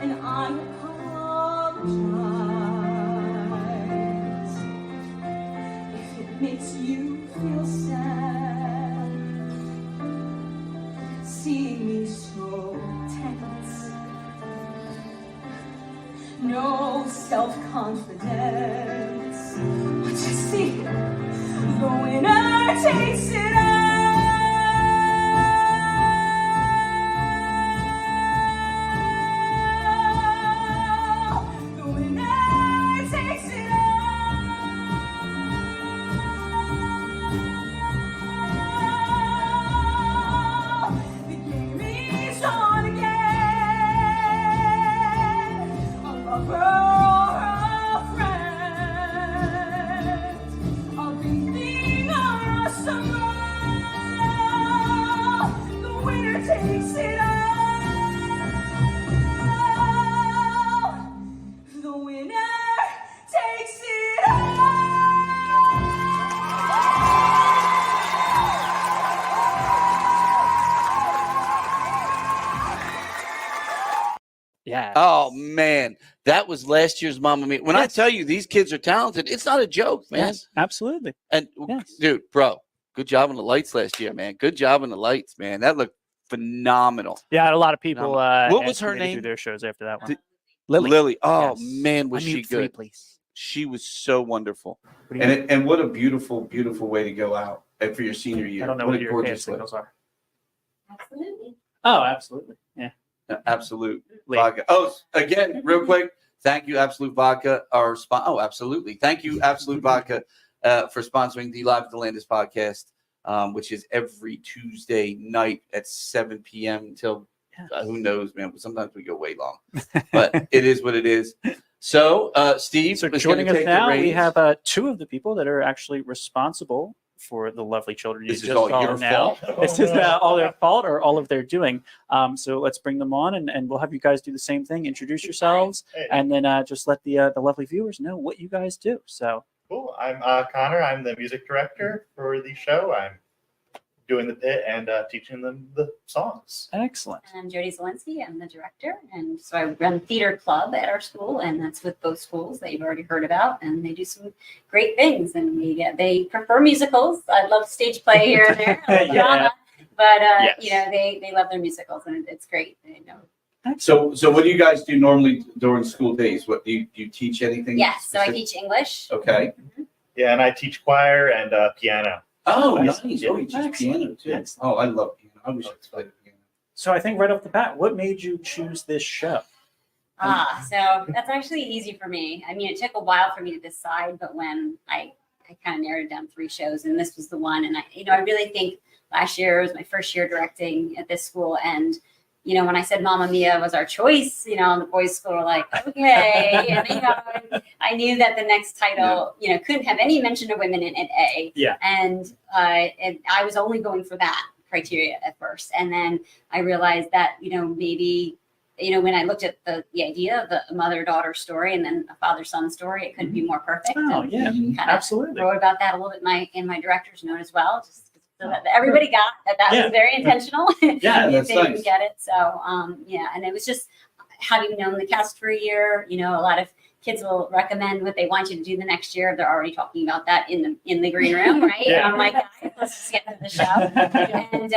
And I apologize if it makes you feel sad, seeing me so tense, no self-confidence. But you see, the winner takes it all. takes it all. The winner takes it all. Yeah. Oh man, that was last year's Mamma Mia. When I tell you these kids are talented, it's not a joke, man. Yes, absolutely. And Yes. dude, bro, good job on the lights last year, man. Good job on the lights, man. That looked phenomenal. Yeah, I had a lot of people. What was asking her me to do name? their shows after that one. Did- Lily. Lily. Oh Yes. man, was she Unmute 3, good? please. She was so wonderful. What do you And what a beautiful, beautiful way to go out for your senior year. I don't know what what a your gorgeous KF way. signals are. Absolutely. Oh, absolutely. Yeah. Absolute Lee. vodka. Oh, again, real quick. Thank you, Absolute Vodka. Oh, absolutely. Thank you, Absolute Vodka, for sponsoring the Live at the Landis podcast, which is every Tuesday night at 7 p.m. until who knows, man. Sometimes we go way long, but it is what it is. So, Steve, So is joining gonna us take the now, we reins. have 2 of the people that are actually responsible for the lovely children you This is just all saw your now. fault. This is all their fault or all of their doing. So let's bring them on, and we'll have you guys do the same thing. Introduce yourselves, and then just let the lovely viewers know what you guys do. So Cool. I'm Connor. I'm the music director for the show. I'm doing the bit and teaching them the songs. excellent. And I'm Jodie Zelensky. I'm the director. And so I run theater club at our school, and that's with both schools that you've already heard about. And they do some great things. And they prefer musicals. I love stage play here and there, a little drama. But you know, they love their musicals, and it's great. They know. So what do you guys do normally during school days? What do you teach anything? Yes. So I specific? teach English. Okay. Yeah, and I teach choir and piano. Oh, Nice. nice. Oh, you teach piano too. Excellent. Oh, I love piano. I wish I could play the piano. So I think right off the bat, what made you choose this show? So that's actually easy for me. I mean, it took a while for me to decide, but when I kind of narrowed down 3 shows, and this was the one. And I really think last year was my first year directing at this school, and when I said Mamma Mia was our choice, and the boys' school were like, okay, and I knew that the next title, couldn't have any mention of women in it. And I was only going for that criteria at first, and then I realized that maybe. When I looked at the idea of the mother-daughter story and then a father-son story, it couldn't be more perfect. Oh, And yeah, kind of absolutely. wrote about that a little bit in my director's note as well, just so that everybody got that was very intentional. Yeah, that's they didn't nice. get it. So, and it was just having known the cast for a year, a lot of kids will recommend what they want you to do the next year. They're already talking about that in the green room, right? Yeah. And I'm like, guys, let's just get to the show. And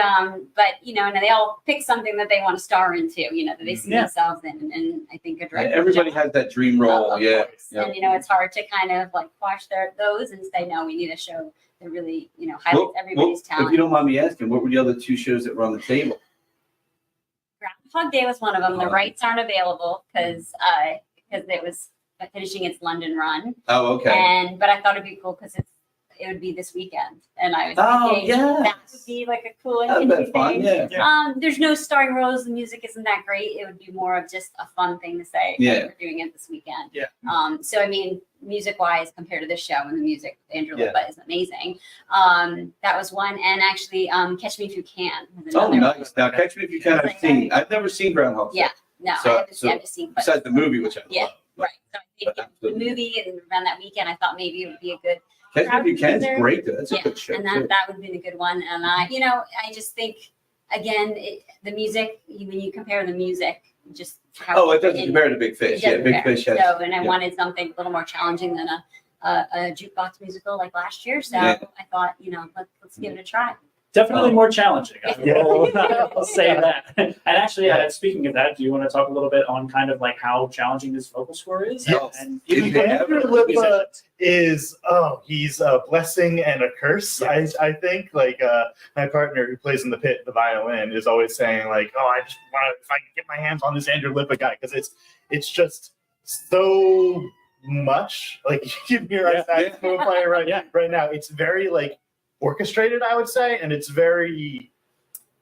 but and they all pick something that they want to star into, that they see themselves in. And I think a director. Everybody has that dream role. Of Yeah. course. And it's hard to kind of like quash those and say, no, we need a show that really, highlights everybody's talent. If you don't mind me asking, what were the other 2 shows that were on the table? Groundhog Day was one of them. The rights aren't available because it was finishing its London run. Oh, okay. But I thought it'd be cool because it would be this weekend, and I was thinking that would be like a cool That'd indie be fun, thing. yeah. There's no starring roles. The music isn't that great. It would be more of just a fun thing to say. Yeah. We're doing it this weekend. Yeah. So I mean, music-wise, compared to this show, and the music, Andrew Yeah. Lippa is amazing. That was one, and actually, Catch Me If You Can. was Oh, another nice. Now, Catch Me If You Can. I've never seen Groundhog Day. Yeah. No, So- I haven't seen. But Besides the movie, which I yeah, love. right. So I think the movie and around that weekend, I thought maybe it would be a good. Catch Me If You Can is crowd great. Though. That's a Yeah, good show and too. that would have been a good one. And I just think again, the music when you compare the music, just how Oh, it doesn't compare to Big Fish. Yeah, Big Fish has. So, and I yeah. wanted something a little more challenging than a jukebox musical like last year. So Yeah. I thought, let's give it a try. Definitely Oh. more challenging. Yeah. I'll say that. And actually, speaking of that, do you want to talk a little bit on kind of like how challenging this vocal score is? Yes. And Did even they for ever- Lippa is he's a blessing and a curse. I think like my partner who plays in the pit the violin is always saying like, I just want to if I can get my hands on this Andrew Lippa guy because it's just so much like you can hear our saxophone player right now. It's very like orchestrated, I would say, and it's very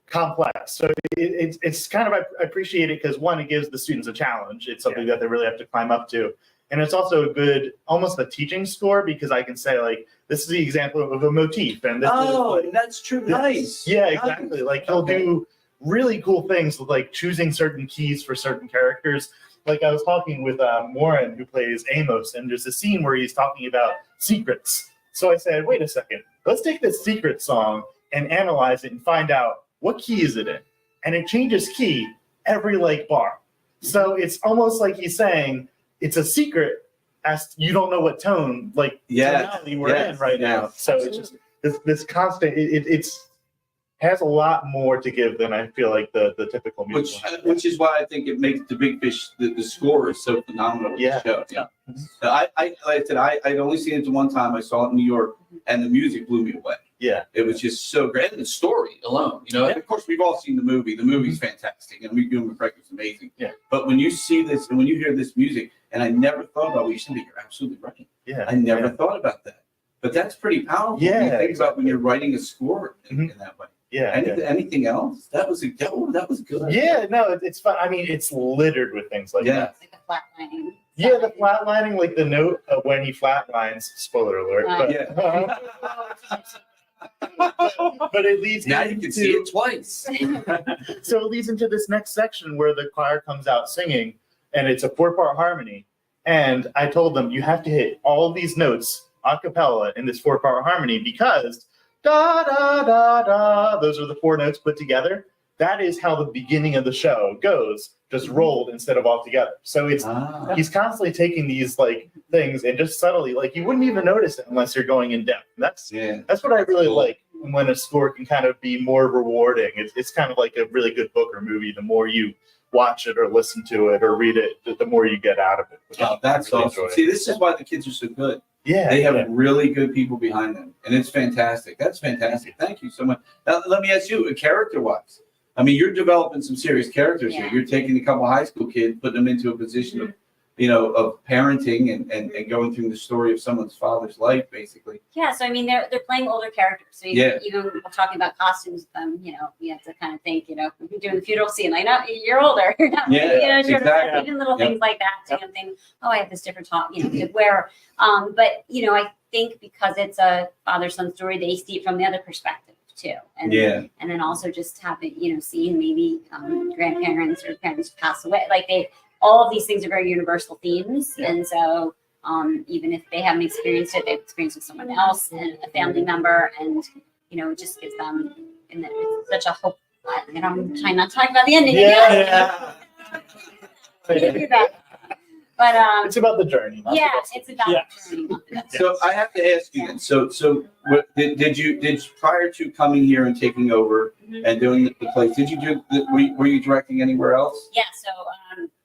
complex. So it's kind of I appreciate it because one, it gives the students a challenge. It's something that they really have to climb up to. And it's also a good, almost a teaching score because I can say like, this is the example of a motif. And this is like, that's true. Nice. Yeah, exactly. Like he'll do really cool things with like choosing certain keys for certain characters. Like I was talking with Warren, who plays Amos, and there's a scene where he's talking about secrets. So I said, wait a second, let's take this secret song and analyze it and find out what key is it in. And it changes key every like bar. So it's almost like he's saying it's a secret as you don't know what tone, like tonality we're in right now. So it's just this constant, it's has a lot more to give than I feel like the typical musical. Which is why I think it makes the Big Fish, the score is so phenomenal with the show. Yeah. So like I said, I'd only seen it the one time. I saw it in New York, and the music blew me away. Yeah. It was just so great. And the story alone, you know, and of course, we've all seen the movie. The movie's fantastic, and we doing McCracken is amazing. Yeah. But when you see this, and when you hear this music, and I never thought about what you said, you're absolutely right. Yeah. I never thought about that. But that's pretty powerful. Yeah. When you think about when you're writing a score in that way. Yeah. Anything else? That was good. Yeah, no, it's fun. I mean, it's littered with things like that. Like the flatlining. Yeah, the flatlining, like the note of when he flatlines. Spoiler alert. But it leads now you can see it twice. So it leads into this next section where the choir comes out singing, and it's a 4-part harmony. And I told them you have to hit all these notes a cappella in this 4-part harmony because da da da da. Those are the 4 notes put together. That is how the beginning of the show goes, just rolled instead of all together. So it's he's constantly taking these like things and just subtly, like you wouldn't even notice it unless you're going in depth. And that's what I really like when a score can kind of be more rewarding. It's kind of like a really good book or movie. The more you watch it or listen to it or read it, the more you get out of it. Oh, that's really awesome. See, this is why the kids are so good. Yeah, they have really good people behind them, and it's fantastic. That's fantastic. Thank you so much. Now, let me ask you, character-wise, I mean, you're developing some serious characters here. You're taking a couple high school kids, putting them into a position of, you know, of parenting and going through the story of someone's father's life, basically. Yeah, so I mean, they're playing older characters. So even we're talking about costumes with them, you know, you have to kind of think, you know, if you're doing the funeral scene, like, no, you're older. You know, exactly. Even little things like that, to think, oh, I have this different top, you know, to wear. But, you know, I think because it's a father-son story, they see it from the other perspective too. And then also just having, you know, seeing maybe grandparents or parents pass away, like all of these things are very universal themes. And so even if they haven't experienced it, they've experienced it with someone else and a family member, and, you know, it just gives them, and it's such a hope. You know, I'm trying not to talk about the ending. But it's about the journey. It's about the journey. So I have to ask you then. So what, did you prior to coming here and taking over and doing the place? Did you do? Were you directing anywhere else? Yeah.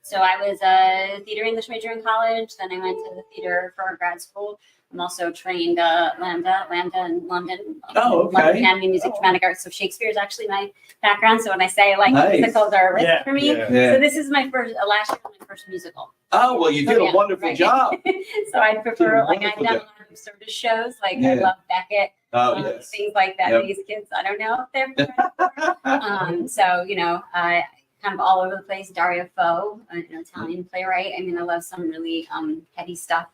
So I was a theater English major in college. Then I went to the theater for grad school. I'm also trained Lambda in London. Oh, okay. London Academy of Music Dramatic Arts. So Shakespeare is actually my background. So when I say like musicals are a risk for me, so this is my first last year, my first musical. Oh well, you did a wonderful job. So I prefer I've done a lot of service shows. Like I love Beckett, things like that. These kids, I don't know if they're so you know, kind of all over the place. Dario Fo, an Italian playwright. I mean, I love some really heady stuff.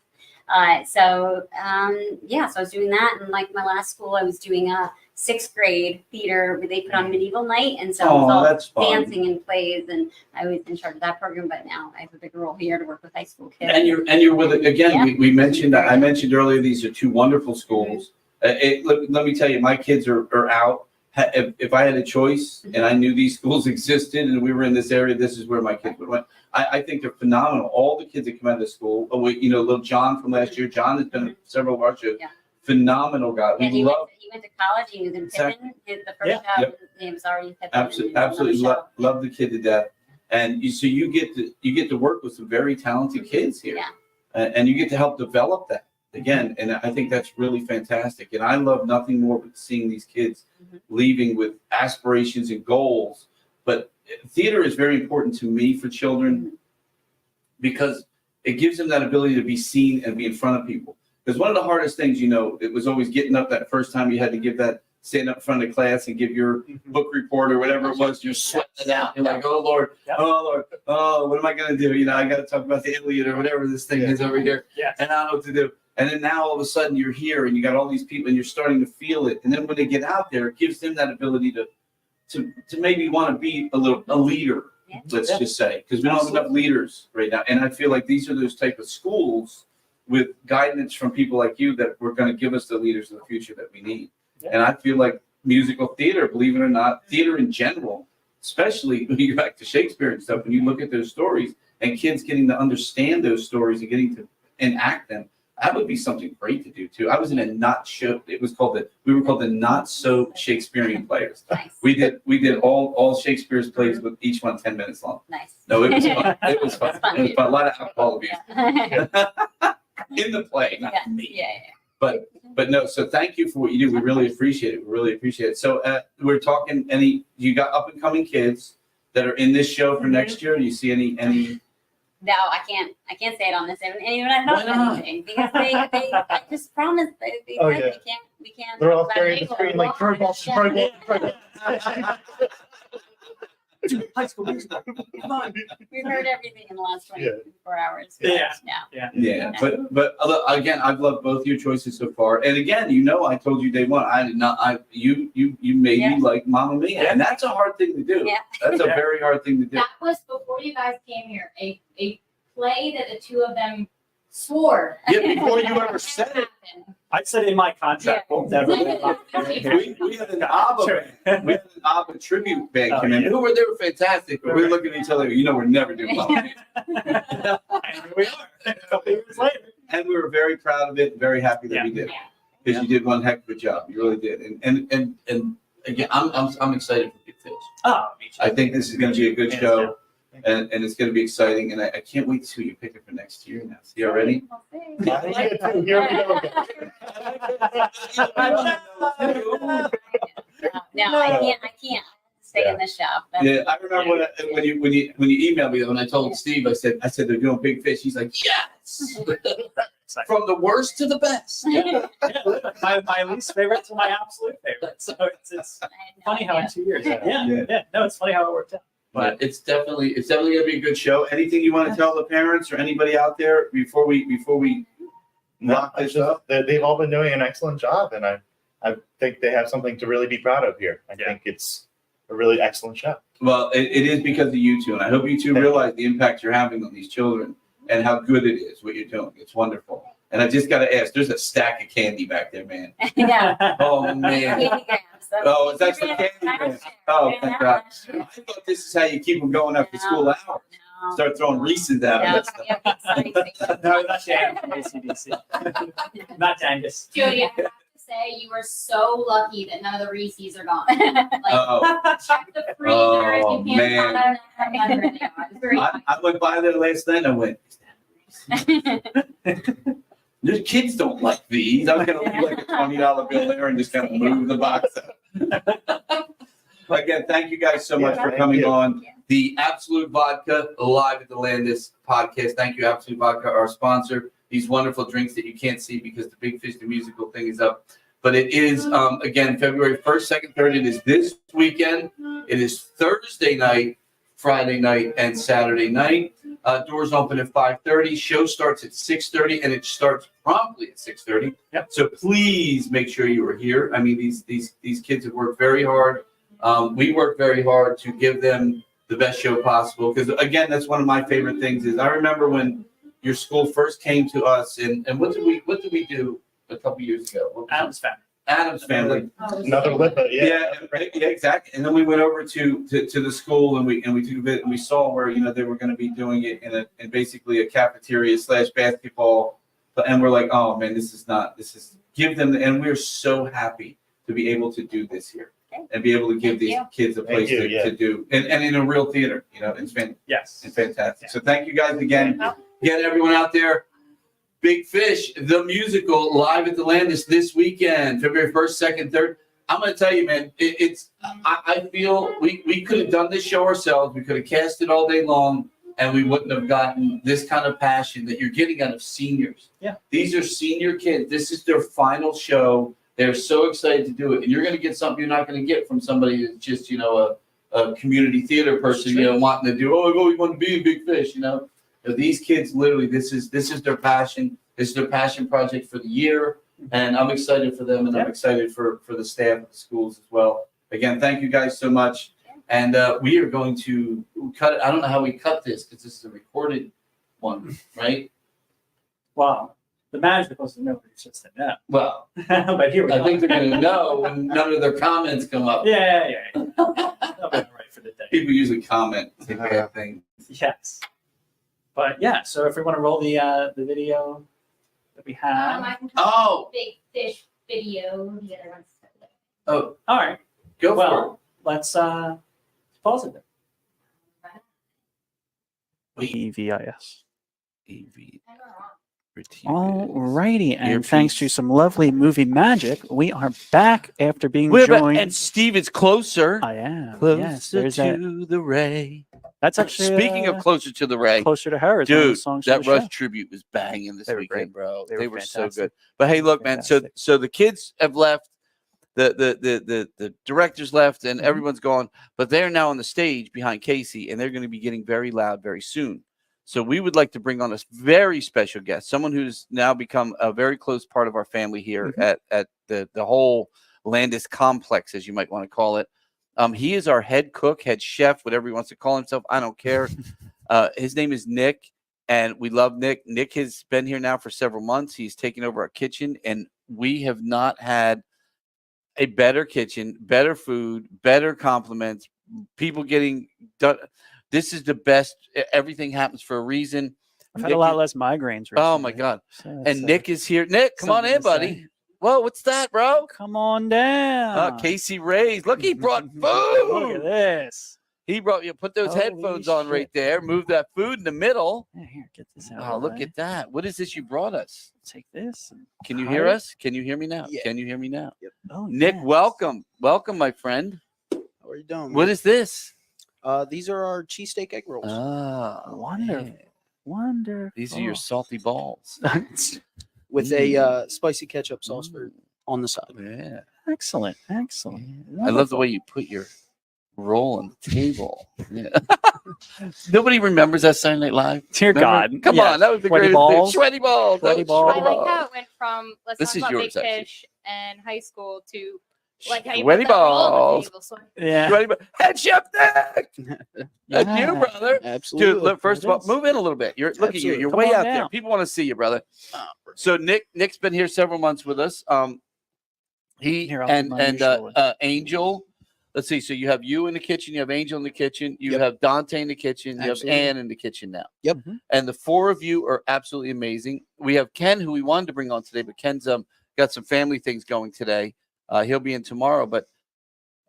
So I was doing that, and like my last school, I was doing a 6th grade theater where they put on medieval night, and so it was all dancing and plays, and I was in charge of that program. But now I have a bigger role here to work with high school kids. And you're with it again. We mentioned I mentioned earlier. These are 2 wonderful schools. Let me tell you, my kids are out. If I had a choice and I knew these schools existed and we were in this area, this is where my kids would went. I think they're phenomenal. All the kids that come out of the school, you know, little John from last year. John has been several of our shows. Phenomenal guy. He went to college. He was in Pippin. The first job, he was already in Pippin. Absolutely love the kid to death. And you get to work with some very talented kids here, and you get to help develop that again. And I think that's really fantastic. And I love nothing more but seeing these kids leaving with aspirations and goals. But theater is very important to me for children because it gives them that ability to be seen and be in front of people. Because one of the hardest things, you know, it was always getting up that first time you had to give that, stand up in front of class and give your book report or whatever it was. You're sweating it out. You're like, oh Lord, what am I going to do? You know, I got to talk about the Iliad or whatever this thing is over here. And I don't know what to do. And then now all of a sudden you're here and you got all these people and you're starting to feel it. And then when they get out there, it gives them that ability to maybe want to be a leader. Yeah. Let's just say, because we don't have enough leaders right now, and I feel like these are those type of schools with guidance from people like you that we're going to give us the leaders of the future that we need. Yeah. And I feel like musical theater, believe it or not, theater in general, especially when you go back to Shakespeare and stuff, when you look at those stories and kids getting to understand those stories and getting to enact them, that would be something great to do too. I was in a not show. It was called we were called the Not So Shakespearean Players. Nice. We did all Shakespeare's plays with each one 10 minutes long. Nice. No, it was fun. It was fun. It's fun. It was fun. A lot of alcohol abuse Yeah. in the play, not Yeah. me. Yeah. But no, so thank you for what you do. We really appreciate it. We really appreciate it. So we're talking you got up and coming kids that are in this show for next year? Do you see any? No, I can't say it on this. And even I Why thought not? anything because they I just promised they Oh, said yeah. we can't. They're all talk staring about at the it. screen like curveballs. High school musical. Come on. We've heard everything in the last 24 hours. Yeah. Yeah, but look, again, I've loved both your choices so far. And again, I told you day one, I did not. You made me like Mamma Mia, and that's a hard thing to do. Yeah. That's a very hard thing to do. That was before you guys came here. A play that the two of them swore. Yeah, before you ever said it. I said in my contract, we'll never be We had an ABBA tribute band come in. They were fantastic, but we were looking at each other. We're never doing Mamma Mia. And here we are, a couple years later. And we were very proud of it, and very happy that we did, because you did one heck of a job. You really did. And again, I'm excited for Big Fish. Oh, me too. I think this is going to be a good show, and it's going to be exciting. And I can't wait to see what you pick it for next year. Now, see already? Here we go. No, I can't stay in the shop. Yeah, I remember when you emailed me, when I told Steve, I said they're doing Big Fish. He's like, yes, from the worst to the best. My least favorite to my absolute favorite. So it's funny how in 2 years. No, it's funny how it worked out. But it's definitely going to be a good show. Anything you want to tell the parents or anybody out there before we knock this up? They've all been doing an excellent job, and I think they have something to really be proud of here. I think it's a really excellent show. Well, it is because of you two, and I hope you two realize the impact you're having on these children and how good it is what you're doing. It's wonderful. And I just got to ask, there's a stack of candy back there, man. Yeah. Oh, man. Oh, that's the candy man. Oh, thank God. I thought this is how you keep them going after school hours. No. Start throwing Reese's out. No, No, not Dan from ACDC. Not Dangus. Jodie, I have to say you are so lucky that none of the Reese's are gone. Like, check the freezer. Oh, You can't man. find them right now. I'm very I went by there last night and I went, the kids don't like these. I was going to leave like a $20 bill there and just kind of move the box out. Again, thank you guys so much for coming on the Absolute Vodka Live at the Landis podcast. Thank you, Absolute Vodka, our sponsor. These wonderful drinks that you can't see because the Big Fish the Musical thing is up. But it is, again, February 1st, 2nd, 3rd. It is this weekend. It is Thursday night, Friday night, and Saturday night. Doors open at 5:30. Show starts at 6:30, and it starts promptly at 6:30. Yep. So please make sure you are here. I mean, these kids have worked very hard. We work very hard to give them the best show possible. Because again, that's one of my favorite things. Is I remember when your school first came to us, and what did we do a couple years ago? Adam's Family. Another Lipa, Yeah, exactly. And then we went over to the school and we took a bit and we saw where they were going to be doing it in basically a cafeteria / basketball. And we're like, oh man, this is give them. And we're so happy to be able to do this here and be able to give these kids a place to do and in a real theater. It's fantastic. So thank you guys again. Again, everyone out there. Big Fish, the musical, live at the Landis this weekend, February 1st, 2nd, 3rd. I'm going to tell you, man, I feel we could have done this show ourselves. We could have cast it all day long, and we wouldn't have gotten this kind of passion that you're getting out of seniors. Yeah. These are senior kids. This is their final show. They're so excited to do it. And you're going to get something you're not going to get from somebody that's just, a community theater person, wanting to do, we want to be in Big Fish, These kids, literally, this is their passion. This is their passion project for the year, and I'm excited for them, and I'm excited for the staff of the schools as well. again, thank you guys so much. And we are going to cut it. I don't know how we cut this because this is a recorded one, right? Wow. The manager's supposed to know, it's just a no. Well, but here we I go. think they're going to know when none of their comments come up. Yeah. That'll be all right for the day. People usually comment, say bad things. Yes. But yeah, so if we want to roll the video that we have. I can Oh. big fish video. The other one's Oh, All right. go for it. Well, let's pause it then. EVIS. EV. Alrighty, and Earpiece. thanks to some lovely movie magic, we are back after being Wait, but- joined. and Steve is closer. I am. Closer Yes, there's to the ray. that's actually Speaking of closer to the ray, closer to her. Is one of the dude, songs of that the Rush show. tribute was banging this They were weekend, great. bro. They They were were so fantastic. good. But hey, look, man. Fantastic. So the kids have left. The directors left, and everyone's gone. But they're now on the stage behind Kaycee, and they're going to be getting very loud very soon. So we would like to bring on a very special guest, someone who's now become a very close part of our family here at the whole Landis complex, as you might want to call it. He is our head cook, head chef, whatever he wants to call himself. I don't care. His name is Nic, and we love Nic. Nic has been here now for several months. He's taken over our kitchen, and we have not had a better kitchen, better food, better compliments, people getting done. This is the best. Everything happens for a reason. I've had a lot less migraines recently. Oh my God. So And that's, Nic is here. Nic, come on something in, to buddy. say. Whoa, what's that, bro? Come on down. Kaycee Ray. Look, he brought food. Look at this. He brought you. Put those Holy headphones on right shit. there. Move that food in the middle. Yeah, here, get this out. Oh, of the look way. at that. What is this you brought us? Take this. and Can you hide hear it. us? Can you hear me now? Yeah. Can you hear me now? Oh, Nic, yes. welcome. Welcome, my friend. How are you doing? What is this? These are our cheesesteak egg rolls. Ah, Wonderful. man. Wonderful. These are your salty balls. with a spicy ketchup sauce for on the side. Yeah. Excellent. Excellent. I love the way you put your roll on the table. Yeah. Nobody remembers that Saturday Night Live. Dear Remember? God. Come Yes. on, that was the Sweaty greatest balls. thing. Sweaty balls. Sweaty That was balls. sweaty I like balls. how it went from let's This talk is about yours, big actually. fish and high school to like how you Sweaty put that roll on the balls. table. So Yeah. Sweaty balls. Head Chef Nic. That's you, Yeah. brother. Absolutely. Dude, look, first of all, It is. move in a little bit. You're look at you. Absolutely. You're Come way on out there. down. People want to see you, brother. Oh, So Nic's been here several months with us. He Here, I'll and put mine on and your shoulder. Angel. Let's see. So you have you in the kitchen. You have Angel in the kitchen. You Yep. have Dante in the kitchen. You Absolutely. have Ann in the kitchen now. Yep. And the four of you are absolutely amazing. We have Ken, who we wanted to bring on today, but Ken's got some family things going today. He'll be in tomorrow, but.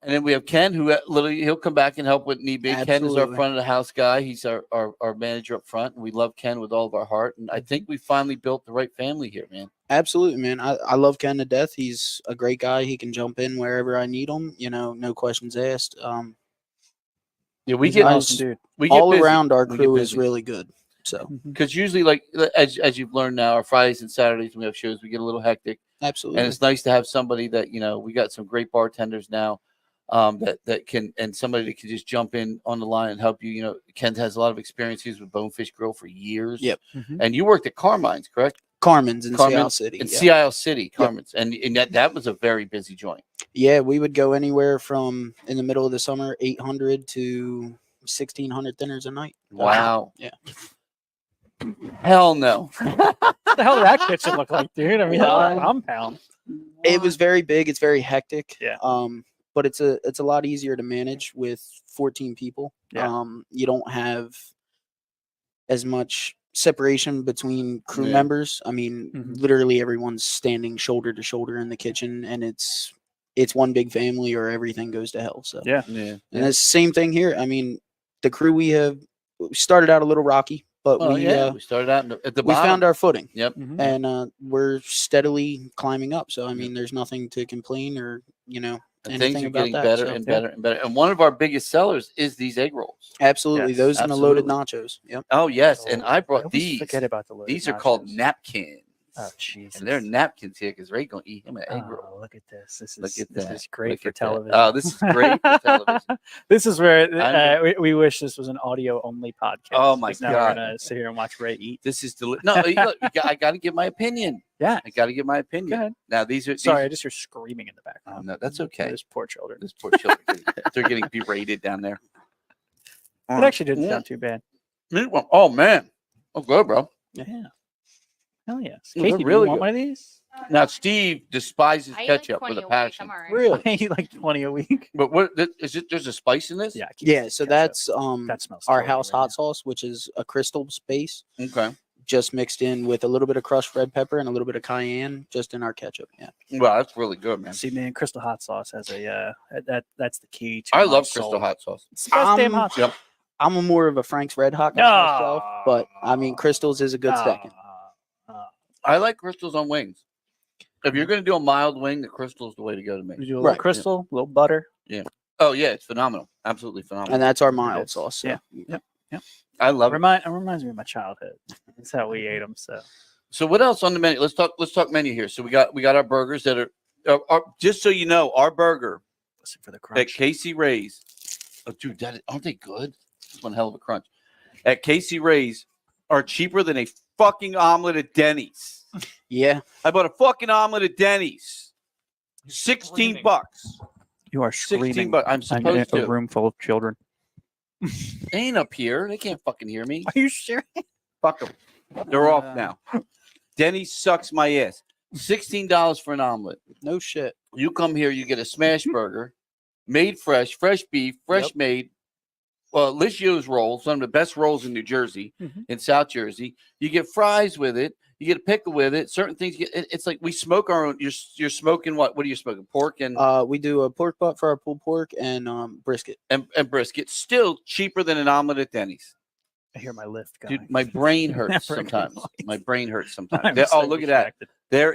And then we have Ken, who literally he'll come back and help with need be. Ken is our Absolutely. front of the house guy. He's our manager up front, and we love Ken with all of our heart. And I think we finally built the right family here, man. Absolutely, man. I love Ken to death. He's a great guy. He can jump in wherever I need him. You know, no questions asked. Yeah, we He's get awesome, dude. we get all busy. around. Our We get crew is busy. really good. So Because usually, like as you've learned now, our Fridays and Saturdays when we have shows, we get a little hectic, absolutely. and it's nice to have somebody that we got some great bartenders now. That can and somebody that can just jump in on the line and help you. You know, Ken has a lot of experiences with Bonefish Grill for years. Yep. And you worked at Carmine's, correct? Carmen's in Seattle Carmen's City. In yeah. Seattle City, Carmen's, and that was a very busy joint. Yeah, we would go anywhere from in the middle of the summer, 800 to 1,600 dinners a night. Wow. Yeah. Hell no. What the hell did that kitchen look like, dude? I mean, a compound. It was very big. It's very hectic. Yeah. But it's a lot easier to manage with 14 people. Yeah. You don't have as much separation between crew Yeah. members. I mean, Mhm. literally everyone's standing shoulder to shoulder in the kitchen, and it's one big family, or everything goes to hell. So Yeah. Yeah. and it's the same thing here. I mean, the crew we started out a little rocky, but Well, we yeah, we started out at the we bottom. found our footing. Yep. Mhm. And we're steadily climbing up. So I mean, there's nothing to complain or And anything things are about getting that. better So, and better and better. And one of our biggest sellers is these egg rolls. absolutely, Yes, those and the loaded absolutely. nachos. Yep. Oh yes, and Oh, I I brought always these. Forget about the loaded These are called nachos. napkins. Oh, Jesus. And they're napkins here because Ray gonna eat him an egg roll. Oh, look at this. This Look is at this that. is great Look for at that. television. Oh, this is great for television. This is where I'm- we wish this was an audio only podcast. Oh, my 'cause now God. we're gonna sit here and watch Ray eat. This is no. Look, I got to give my opinion. Yeah. I got to give my opinion. Go ahead. Now these are Sorry, I these, just hear screaming in the background. no, that's okay. Those poor children. Those poor children, they're getting berated down there. It actually didn't sound too bad. Oh man, oh good, bro. Yeah. Hell yes. They're Kaycee, do really you want good. one of these? Now Steve despises I eat like ketchup 20 with a a week, passion. I'm all right. Really? I eat like 20 a week. But what is it? There's a spice in this. Yeah. Yeah, so that's That smells our killer house right hot sauce, which is a crystal base, Okay. just mixed in with a little bit of crushed red pepper and a little bit of cayenne, just in our ketchup. Yeah. Well, that's really good, man. See, man, Crystal hot sauce has a that's the key to I my love soul. Crystal hot sauce. It's the best damn Um, hot sauce. Yep. I'm a more of a Frank's Red Hot guy myself, but I mean, Crystals is a good second. I like crystals on wings. If you're going to do a mild wing, the crystal's the way to go to me. You do a little crystal, a little butter. Yeah. Oh yeah, it's phenomenal. Absolutely phenomenal. And that's our mild sauce. So. Yeah. Yep. I love it. Reminds me of my childhood. That's how we ate them. So what else on the menu? Let's talk menu here. So we got our burgers that are just so you know, our burger listen for the at crunch. Kaycee Ray's. Oh, dude, aren't they good? It's one hell of a crunch. At Kaycee Ray's are cheaper than a fucking omelet at Denny's. Yeah. I bought a fucking omelet at Denny's. $16. You are 16 screaming. bucks. I'm supposed in a to. room full of children. They ain't up here. They can't fucking hear me. Are you sure? Fuck them. They're off now. Denny's sucks my ass. $16 for an omelet. No shit. You come here, you get a smash burger, made fresh beef, fresh made. Licio's rolls, one of the best rolls in New Jersey, in South Jersey. You get fries with it. You get a pickle with it. Certain things. It's like we smoke our own. You're smoking what? What are you smoking? Pork and we do a pork butt for our pulled pork and brisket. And brisket. Still cheaper than an omelet at Denny's. I hear my lift going. Dude, my brain hurts Never sometimes. mind. My brain hurts sometimes. I'm Oh, so look at that. distracted. There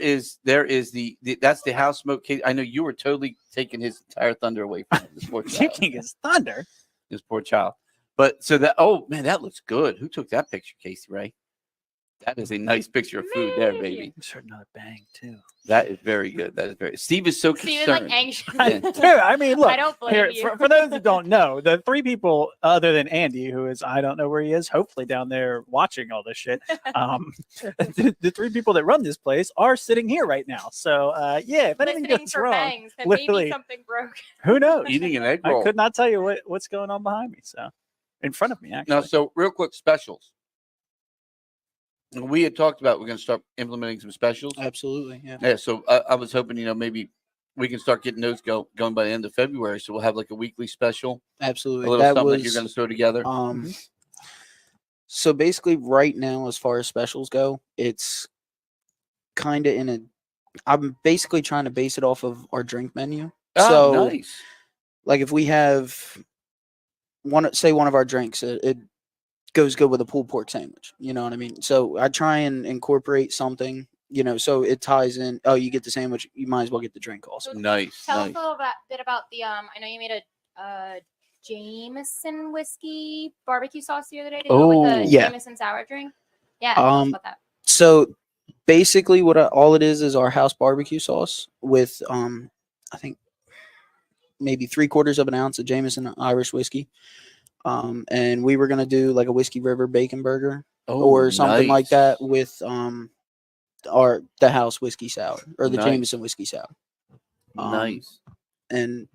is the that's the house smoke case. I know you were totally taking his entire thunder away from him. This poor child. Taking his thunder. This poor child. But so that, oh man, that looks good. Who took that picture, Kaycee Ray? That is a nice picture of food there, baby. Just heard another bang too. That is very good. That is very. Steve is so Steve is concerned. like anxious. Dude, I mean, look. I don't blame Here, you. for those who don't know, the three people other than Andy, who is I don't know where he is, hopefully down there watching all this shit. The three people that run this place are sitting here right now. So yeah, if anything Listening goes for wrong, bangs, then literally, maybe something broke. who knows? Eating an egg I roll. could not tell you what's going on behind me. So in front of me, actually. Now, so real quick, specials. We had talked about we're going to start implementing some specials. Absolutely, yeah. Yeah. So I was hoping, maybe we can start getting those going by the end of February. So we'll have like a weekly special. Absolutely. A little something that you're going to throw together. So basically, right now, as far as specials go, it's kind of I'm basically trying to base it off of our drink menu. Oh, So, nice. like if we have one of our drinks, it goes good with a pulled pork sandwich. You know what I mean? So I try and incorporate something, so it ties in. Oh, you get the sandwich, you might as well get the drink also. Nice. Tell us a little bit about the I know you made a Jameson whiskey barbecue sauce the other day to go with Oh, the yeah. Jameson sour drink. Yeah, tell us about that. So basically, all it is our house barbecue sauce with I think maybe 3/4 of an ounce of Jameson Irish whiskey. And we were gonna do like a Whiskey River bacon burger or something like that with the house whiskey sour or the Nice. Jameson whiskey sour. Nice. And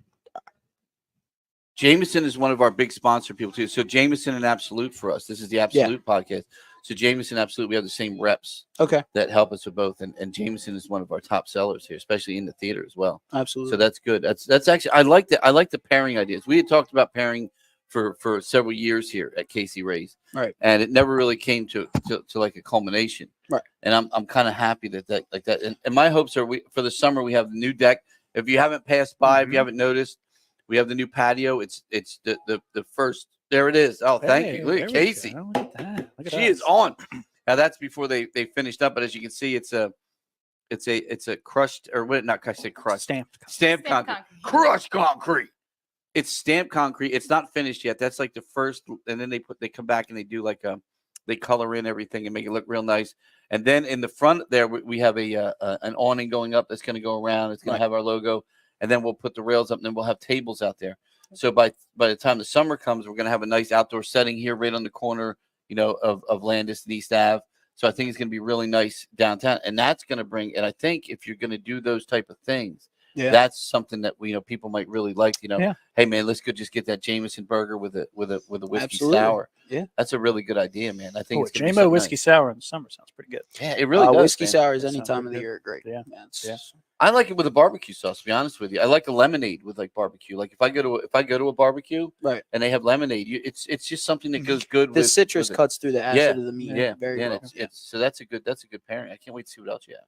Jameson is one of our big sponsor people too. So Jameson and Absolute for us. This is the Absolute podcast. So Jameson and Absolute, we have the same reps. Okay. That help us with both, and Jameson is one of our top sellers here, especially in the theater as well. Absolutely. So that's good. That's actually I like the pairing ideas. We had talked about pairing for several years here at Kaycee Ray's, right? And it never really came to like a culmination, right? And I'm kind of happy that like that. And my hopes are for the summer we have the new deck. If you haven't passed by, if you haven't noticed, we have the new patio. It's the first. There it is. Oh, thank you. Look at Kaycee. Look at that. Look at She us. is on. Now that's before they finished up, but as you can see, it's a crushed or what? Not crushed. Crushed. Stamped concrete. Crushed concrete. It's stamped concrete. It's not finished yet. That's like the first, and then they come back and they do like they color in everything and make it look real nice. And then in the front there, we have an awning going up that's going to go around. It's going to have our logo, and then we'll put the rails up, and then we'll have tables out there. So by the time the summer comes, we're going to have a nice outdoor setting here, right on the corner, of Landis and East Ave. So I think it's going to be really nice downtown, and that's going to bring. And I think if you're going to do those type of things, that's something that people might really like. Hey man, let's go just get that Jameson burger with a whiskey Absolutely. sour. Yeah, that's a really good idea, man. I think it's gonna be JMO something whiskey nice. sour in the summer sounds pretty good. Yeah, it really does. Whiskey man. sours That any sounds time of really the good. year are great. Yeah. Yeah. I like it with a barbecue sauce. To be honest with you, I like a lemonade with like barbecue. Like if I go to a barbecue, right, and they have lemonade, it's just something that goes good. The with citrus with it. cuts through the acid of the meat. Yeah, very yeah. well. It's so that's a good pairing. I can't wait to see what else you have.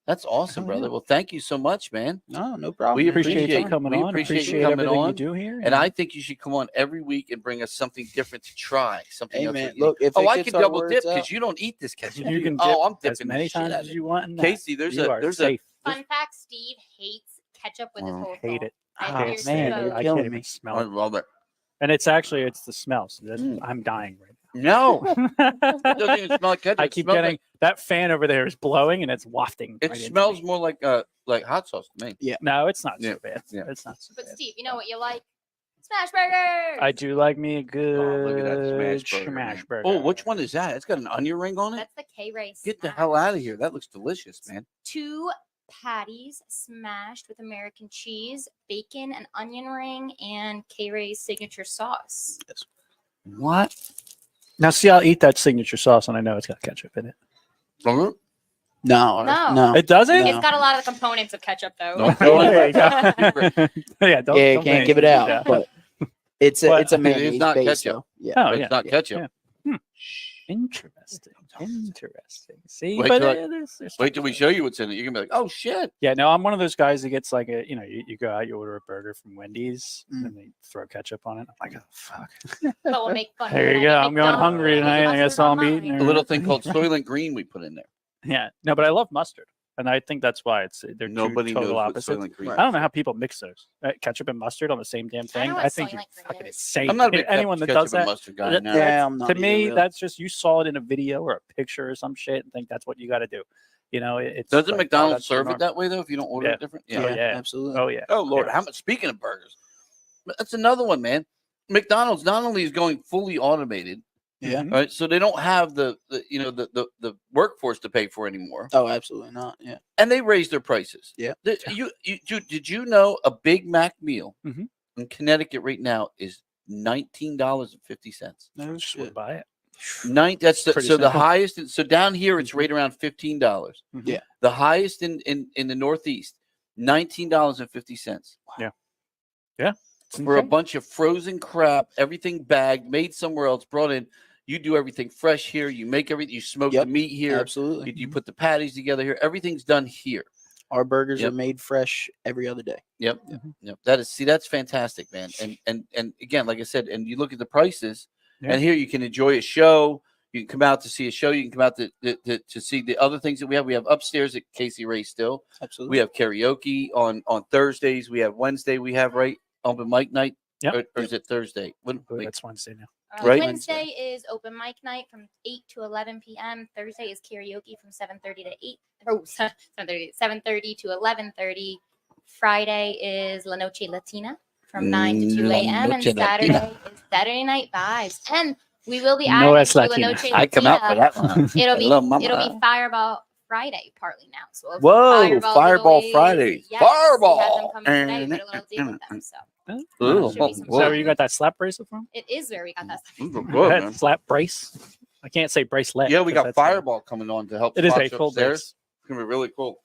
That's awesome, Hell brother. yeah. Well, thank you so much, man. No problem. We man. Appreciate you coming we on. appreciate you Appreciate coming everything you on. do here. And I think you should come on every week and bring us something different to try. Something Hey, else. man, that you- look, if oh, it I gets could our double words dip because out- you don't eat this ketchup. You do can Oh, I'm dip dipping as many the shit times out as of you it. want. In that. Casey, there's You are a safe. Fun fact: Steve hates ketchup with his whole Hate soul. it. I Oh, hear man, so- I killing can't me. even smell I it. love it. And it's the smell. So I'm dying right No, now. it doesn't even smell like ketchup. I It keep smells getting like- that fan over there is blowing and it's wafting. It right into smells me. more like hot sauce to me. Yeah. No, it's not Yeah. so bad. Yeah. It's not so But bad. Steve, you know what you like? Smash burgers. I do like me a good Oh, look at that smash burger. man. burger. Oh, which one is that? It's got an onion ring on it. That's the Kaycee Ray. Get the hell out of here. That looks delicious, man. 2 patties smashed with American cheese, bacon, an onion ring, and Kaycee Ray's signature sauce. What? Now, see, I'll eat that signature sauce, and I know it's got ketchup in it. Mhm. No. It doesn't. It's got a lot of the components of ketchup, though. Don't throw it There you back. go. yeah, don't, Yeah, you don't can't say give it anything. out, Yeah. but it's a But it's a it is mayonnaise not base ketchup. though. Yeah. Oh, But yeah. it's not ketchup. Yeah. Interesting. Interesting. See, Wait but till I- there's Wait till we show you what's in it. You're gonna be like, oh shit. Yeah, no, I'm one of those guys that gets like you go out, you order a burger from Wendy's, Mm. and they throw ketchup on it. I'm like, oh fuck. But we'll make fun of There it you at go. I'm going McDonald's. hungry tonight. I guess I'll be eating. A little thing called Soylent Green we put in there. Yeah, no, but I love mustard, and I think that's why they're Nobody two knows total what opposites. Soylent Green I don't know how people mix those ketchup and mustard on the same damn thing. know I, what think you're Soylent Green fucking is. insane. I'm not a big Anyone that ketchup does and that. mustard guy. that- No. Yeah, I'm not to either, me, really. that's just you saw it in a video or a picture or some shit, and think that's what you got to do. You know, it's Doesn't like, oh, McDonald's that's serve normal. it that way though? If you don't order Yeah. it different? Oh, yeah. absolutely. Oh yeah. Oh Lord, Yeah. how much? Speaking of burgers, that's another one, man. McDonald's not only is going fully automated, Yeah. right? So they don't have the workforce to pay for anymore, Oh, absolutely not. Yeah. and they raised their prices. Yeah. Did you know a Big Mac meal Mhm. in Connecticut right now is $19.50? No shit. would buy it. That's Pretty so the simple. highest. So down here it's right around $15. Mhm. Yeah. The highest in the Northeast, $19.50 It's for a insane. bunch of frozen crap, everything bagged, made somewhere else, brought in. You do everything fresh here. You make everything. You smoke Yep, the meat here. Absolutely. You put the patties together here. Everything's done here. Our burgers Yep. are made fresh every other day. Yep. Yep. That's fantastic, man. And again, like I said, and you look at the prices, Yeah. and here you can enjoy a show. You can come out to see a show. You can come out to see the other things that we have. We have upstairs at Kaycee Ray still. Absolutely. We have karaoke on Thursdays. We have Wednesday. We have open mic night. Yep. Or is it Thursday? I believe that's Wednesday now. Right. Wednesday is open mic night from 8 to 11 p.m. Thursday is karaoke from 7:30 to 8. Oh, 7:30 to 11:30. Friday is La Noche Latina from 9 to 2 La a.m. And Noche Saturday Latina. is Saturday Night Vibes. And we will be No adding es to La Latina. Noche I come out for Latina. that one. It'll Hello, mama. be Fireball Friday partly now. So we'll have Whoa, Fireball giveaways. Friday. Yes, Fireball. We have them coming today. We did a little deal with them. So Ooh, Should be some Is that where you got that slap bracelet from? it is where we got that stuff. Good, man. Slap brace. I can't say bracelet. Yeah, we 'cause got that's Fireball coming on to help. It is a sponsor full upstairs. brace. It's gonna be really cool.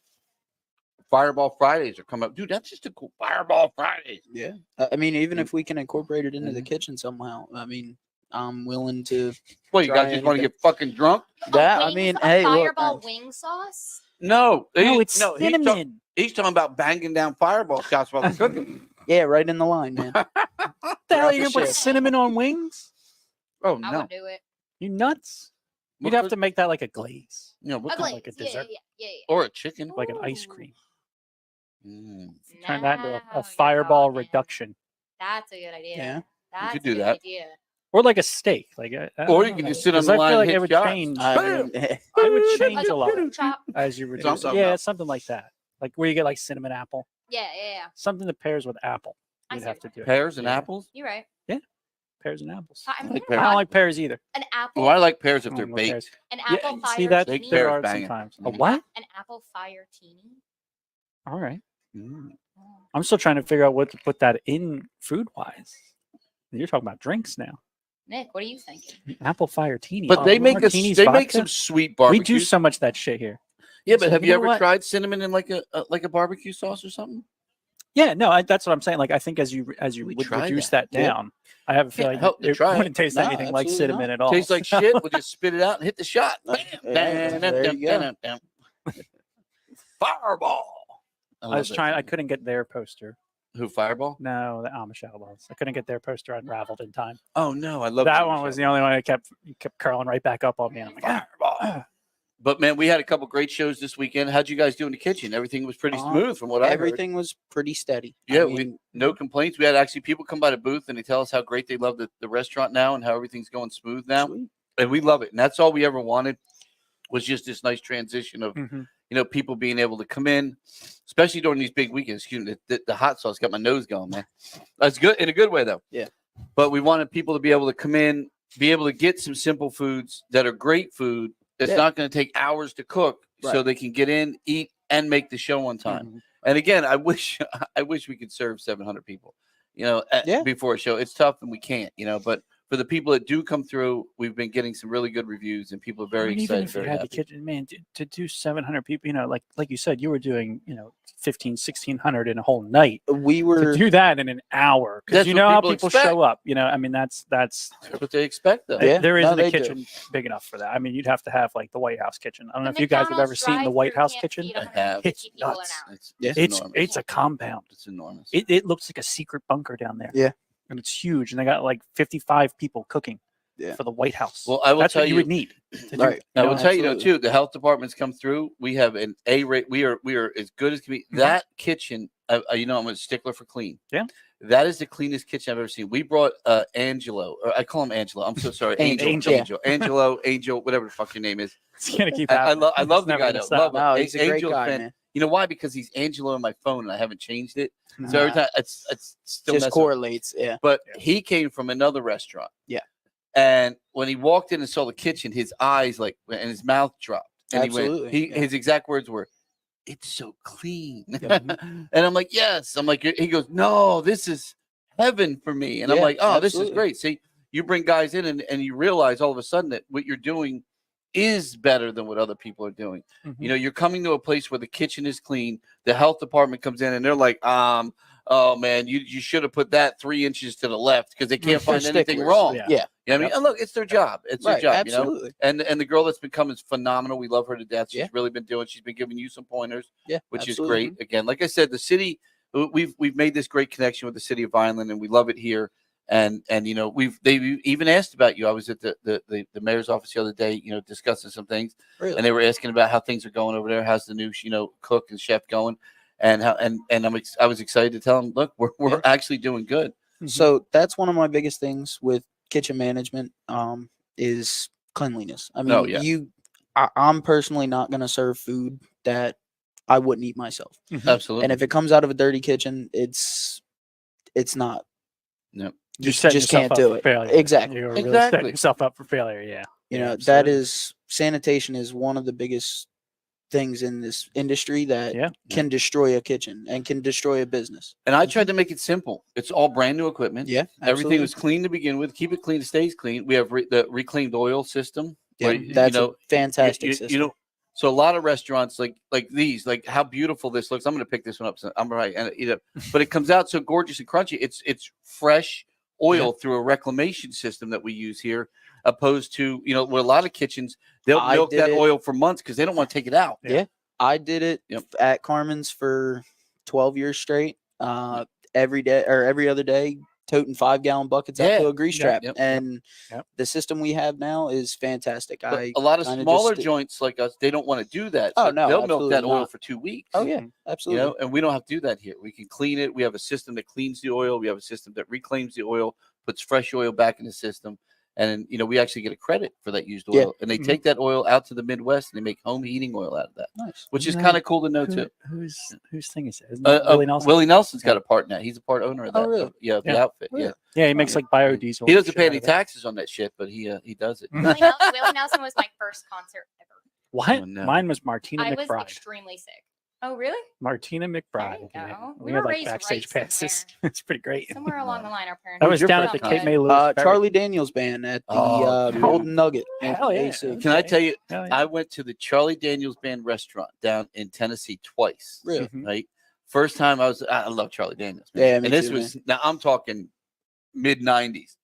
Fireball Fridays are coming up, dude. That's just a cool Fireball Fridays. Yeah. I mean, even if we can incorporate it into the kitchen somehow, I mean, I'm willing to. Well, you try guys just want to anything. get fucking drunk? That I Wings, mean, a hey, look, Fireball wing sauce. No, No, it's he's cinnamon. He's talking about banging down Fireball shots while they're cooking. yeah, right in the line, man. What the hell? You the gonna put shit. cinnamon on wings? Oh I no, would do it. You nuts? You'd What have was- to make that like a glaze, you know, what A the- glaze. like a Yeah, dessert. yeah. or a chicken. like an ice cream. Mm. Turn that into Now a you're fireball talking. reduction, That's a good idea. Yeah. That's could a do good that. idea. or like a steak. Like, Or you can just sit on 'cause the I line feel and like hit it would shots. change. I mean, It would change Like a lot pork chop. as you were That's doing. what I'm talking Yeah, about. something like that. Like where you get like cinnamon apple, Yeah, yeah, yeah. something that pairs with apple. I You'd see have what to do. it. Pears and Yeah. apples. You're right. pears and apples. I'm like gonna I don't run like pears either. an apple. Well, I like pears if I they're don't like baked. pears. An Yeah, apple fire see that teeny. there Pears are banging. sometimes. A Mhm. what? An apple fire teeny. All right. Mm. I'm still trying to figure out what to put that in food wise. You're talking about drinks now. Nick, what are you thinking? Apple fire teeny. But they make martinis, they make vodka? some sweet We barbecue. do so much of that shit here. Yeah, but So, have you you know ever what? tried cinnamon in like a barbecue sauce or something? Yeah, no, that's what I'm saying. Like, I think as you We would tried reduce that. that Yeah. down, I have a Can't feeling help to it try it. wouldn't taste No, anything like absolutely cinnamon not. at all. Tastes like shit. We'll just spit it out and hit the shot. Bam, Yeah, dun, there dun, you dun, go. dun, dun. Fireball. I was trying. I couldn't get their poster. Who Fireball? No, the Amish Outlaws. I couldn't get their poster unraveled in time. Oh no, I love That one was the only one that kept curling right back up on me. And I'm like, Fireball. But man, we had a couple great shows this weekend. How'd you guys do in the kitchen? Everything was pretty smooth from what I heard. Everything was pretty steady. Yeah, I we mean, no complaints. We had actually people come by the booth and they tell us how great they love the restaurant now and how everything's going smooth now. Sweet. And we love it. And that's all we ever wanted was just this nice transition of people being able to come in, especially during these big weekends. Excuse me, the hot sauce got my nose going, man. That's good in a good way though. Yeah. But we wanted people to be able to come in, be able to get some simple foods that are great food. It's not going to take hours to cook, so they can get in, eat, and make the show on time. And again, I wish we could serve 700 people, before a show. It's tough, and we can't, But for the people that do come through, we've been getting some really good reviews, and people are very even excited. if you Very had happy. the kitchen, man, to do 700 people, like you said, you were doing, 15, 1600 in a whole night. We were to do that in an hour because That's you what know how people people expect. show up. I mean, that's what they expect, though. Yeah, there no, isn't a they do. kitchen big enough for that. I mean, you'd have to have like the White House kitchen. I don't know if you guys have ever seen the White House kitchen. I have. It's nuts. It's enormous. It's a compound. It's enormous. It looks like a secret bunker down there. Yeah. And it's huge, and they got like 55 people cooking for the White House. Well, I will That's tell what you would need. To do, Right. I will tell you absolutely. too. The health departments come through. We have an A rate. We are as good as can be. That kitchen, I'm a stickler for clean. Yeah. That is the cleanest kitchen I've ever seen. We brought Angelo, or I call him Angelo. I'm so sorry, Angel, whatever the fuck your name is. It's gonna keep I happening. love It's the never guy gonna though. stop. Love him. No, he's a great Angel's guy, fan. man. You know why? Because he's Angelo on my phone and I haven't changed it. So every time it's still Just messing up. correlates. Yeah. But he came from another restaurant. Yeah. And when he walked in and saw the kitchen, his eyes and his mouth dropped. And Absolutely. his exact words were, "It's so clean." And I'm like, "Yes." I'm like, he goes, "No, this is heaven for me." And I'm Yeah, like, "Oh, this is absolutely. great." See, you bring guys in and you realize all of a sudden that what you're doing is better than what other people are doing. You're coming to a place where the kitchen is clean. The health department comes in and they're like, "Oh man, you should have put that 3 inches to the left because they can't find anything sticklers. wrong." Yeah. You know what I mean? And look, it's their job. It's their Right, job, absolutely. And the girl that's been coming is phenomenal. We love her to death. She's Yeah. really been doing. She's been giving you some pointers, Yeah, which absolutely. is great. Again, like I said, the city, we've made this great connection with the city of Vineland, and we love it here. And they even asked about you. I was at the mayor's office the other day, discussing some things, Really? and they were asking about how things are going over there. How's the new cook and chef going? And how and I was excited to tell them, look, we're actually doing good. So that's one of my biggest things with kitchen management is cleanliness. I mean, Oh, yeah. I'm personally not going to serve food that I wouldn't eat myself. Absolutely. And if it comes out of a dirty kitchen, it's not. Yep. You're setting just yourself can't up do for it. failure. Exactly. You're really Exactly. setting yourself up for failure. Yeah. You Yeah, know, that absolutely. is sanitation is one of the biggest things in this industry that can destroy a kitchen and can destroy a business. And I tried to make it simple. It's all brand new equipment. Yeah, Everything was clean to begin with. Keep it clean, it stays clean. We have the reclaimed oil system. Yeah, where, that's a fantastic system. So a lot of restaurants like these, like how beautiful this looks. I'm going to pick this one up. So I'm right, and but it comes out so gorgeous and crunchy. It's fresh oil through a reclamation system that we use here, opposed to where a lot of kitchens they'll milk that oil for months because they don't want to take it out. Yeah. I did it at Carmen's for 12 years straight. Every day or every other day, toting 5-gallon buckets out to a grease trap. And the system we have now is fantastic. But a lot of smaller joints like us, they don't want to do that. Oh, no, they'll milk that absolutely oil not. for 2 weeks. Oh, yeah, absolutely. And we don't have to do that here. We can clean it. We have a system that cleans the oil. We have a system that reclaims the oil, puts fresh oil back in the system, And we actually get a credit for that used oil, Yeah. and they take that oil out to the Midwest and they make home heating oil out of that, Nice. which is Isn't kind that- of cool to know too. Whose thing is it? Isn't that Willie Nelson? Willie Nelson's got a part in that. He's a part owner of that. Oh, really? Yeah, of the Yeah. outfit. Yeah. Yeah, he makes like biodiesel. He and doesn't shit pay out any of it. taxes on that shit, but he does it. Willie Nelson was my first concert ever. What? Oh, no. Mine was Martina I was McBride. extremely sick. Oh, really? Martina McBride. you Yeah. go. We We had were like raised backstage right passes. It's pretty great. Somewhere along the line, our parents. That was your down first at the concert? Cape May Lewis. Charlie Daniels band at the dude. Golden Nugget. Hell yeah. AC. Can I tell you? Hell yeah. I went to the Charlie Daniels Band restaurant down in Tennessee twice. Really? Mhm. Right. First time I love Charlie Daniels. Man. Yeah, me and this too, was now I'm talking mid '90s.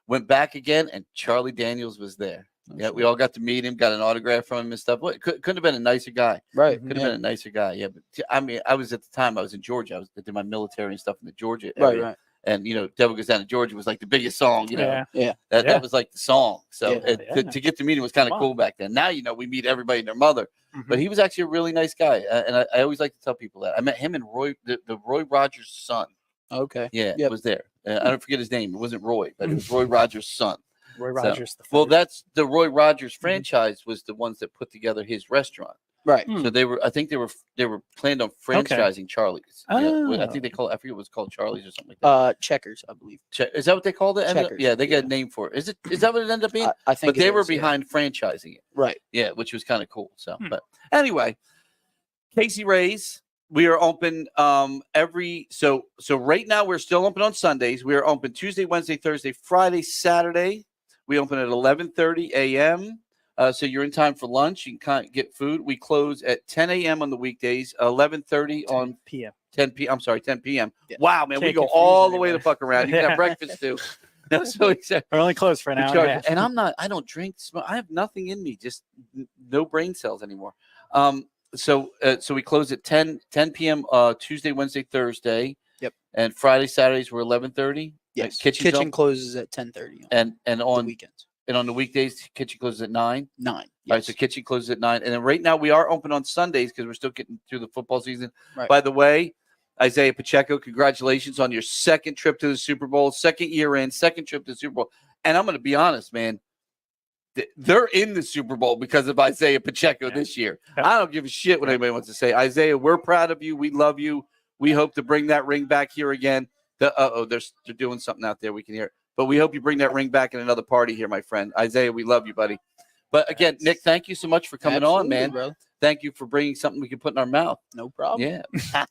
Went back again, and Charlie Daniels was there. Yeah, we all got to meet him, got an autograph from him and stuff. What couldn't have been a nicer guy. Right. Could have been a nicer guy. Yeah, but I mean, I was at the time I was in Georgia. I did my military and stuff in the Georgia area. Right. And Devil Goes Down to Georgia was like the biggest song. Yeah. Yeah. That was like the song. So Yeah. to get to meet him was kind of Come on. cool back then. Now we meet everybody and their mother. Mhm. But he was actually a really nice guy, and I always like to tell people that I met him and Roy, the Roy Rogers' son. Okay. Yeah, Yep. was there. I don't forget his name. It wasn't Roy, but it was Roy Rogers' son. Roy So- Rogers. the Well, third. that's the Roy Rogers franchise was the ones that put together his restaurant. Right. Hmm. So I think they were planned on franchising Charlie's. Yeah, I think they call I forget what it's called, Charlie's or something like that. Checkers, I believe. Is that what they called it? Checkers. Yeah, they got a name for it. Is that what it ended up being? I think. But they it were is, yeah. behind franchising it. Right. Yeah, which was kind of cool. So, Hmm. but anyway, Kaycee Ray's. We are open so right now we're still open on Sundays. We are open Tuesday, Wednesday, Thursday, Friday, Saturday. We open at 11:30 a.m. So you're in time for lunch. You can get food. We close at 10 a.m. on the weekdays, 11:30 on PM. 10 p.m. I'm sorry, 10 p.m. Yeah. Wow, man, we Can't go confuse all the way anyone. to fuck around. You can Yeah. have breakfast too. No, so excited. We're only closed for an hour and a half. And I don't drink, smoke. I have nothing in me, just no brain cells anymore. So we close at 10 p.m. Tuesday, Wednesday, Thursday. Yep. And Friday, Saturdays we're 11:30. Yes. Kitchen's Kitchen open. closes at 10:30 and on on the weekends. and on the weekdays, kitchen closes at 9. 9. All right, Yes. so kitchen closes at 9. And then right now we are open on Sundays because we're still getting through the football season. Right. By the way, Isaiah Pacheco, congratulations on your second trip to the Super Bowl, second year in, second trip to the Super Bowl. And I'm going to be honest, man. They're in the Super Bowl because of Isaiah Pacheco this year. I don't give a shit what anybody wants to say. Isaiah, we're proud of you. We love you. We hope to bring that ring back here again. They're doing something out there. We can hear it. But we hope you bring that ring back in another party here, my friend. Isaiah, we love you, buddy. But again, Nick, thank you so much for coming on, Absolutely, man. bro. Thank you for bringing something we can put in our mouth. No problem. Yeah.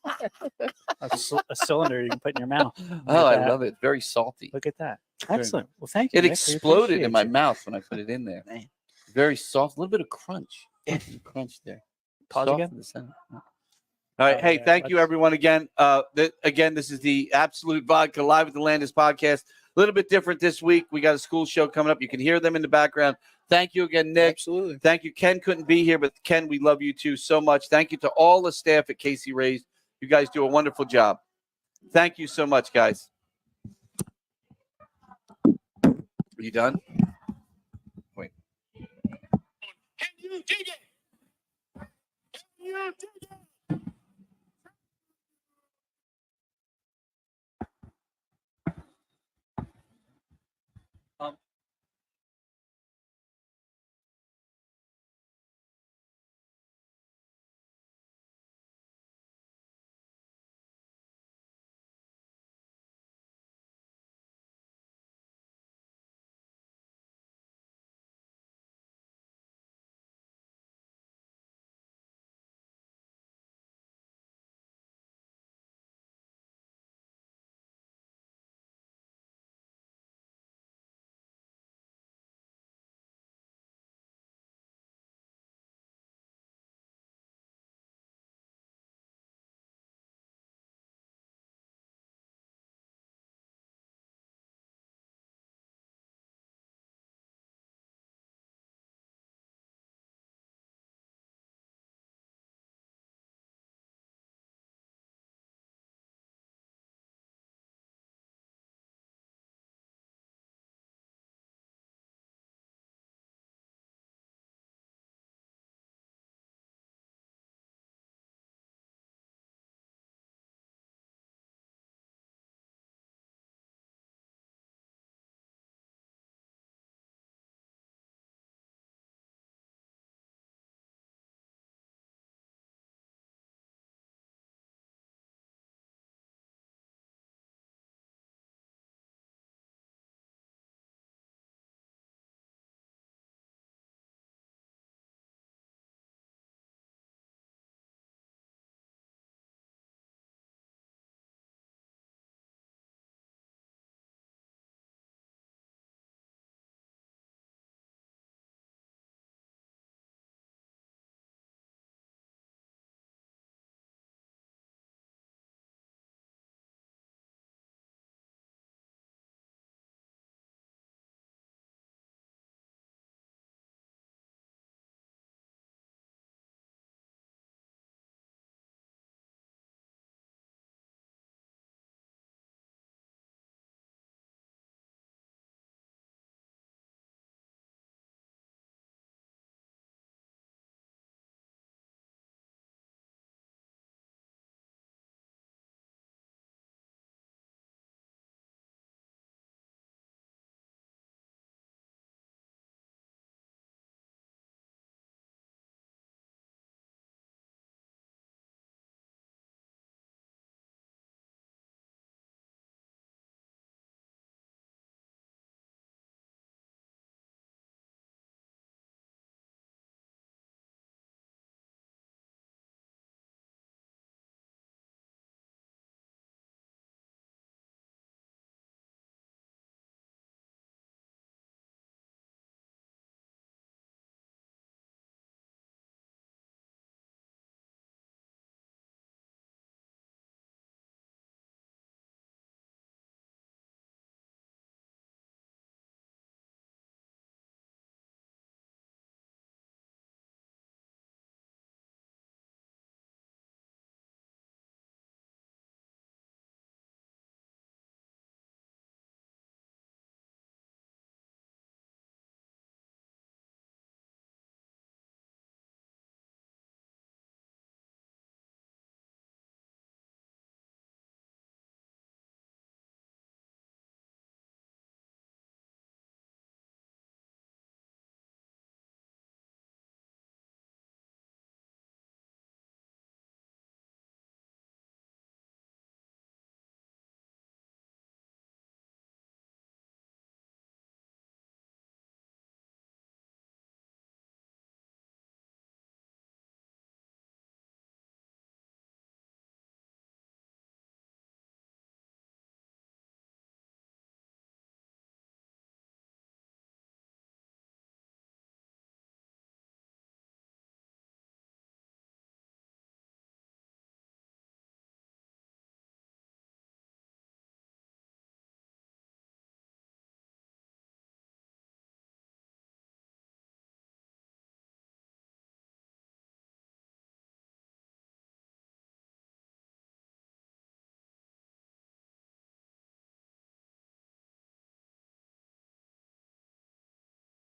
A cylinder you can put in your mouth. Oh, I love it. Very salty. Look at that. Excellent. Well, thank you. It Nick. We exploded in my appreciate you. mouth when I put it in there. Man. Very soft, a little bit of crunch. Yeah. Crunch there. Pause Soft again? in the center. All right. Hey, yeah, thank you, everyone. Again, this is the Absolute Vodka Live at the Landis podcast. A little bit different this week. We got a school show coming up. You can hear them in the background. Thank you again, Nick. Absolutely. Thank you. Ken couldn't be here, but Ken, we love you too so much. Thank you to all the staff at Kaycee Ray's. You guys do a wonderful job. Thank you so much, guys. Are you done?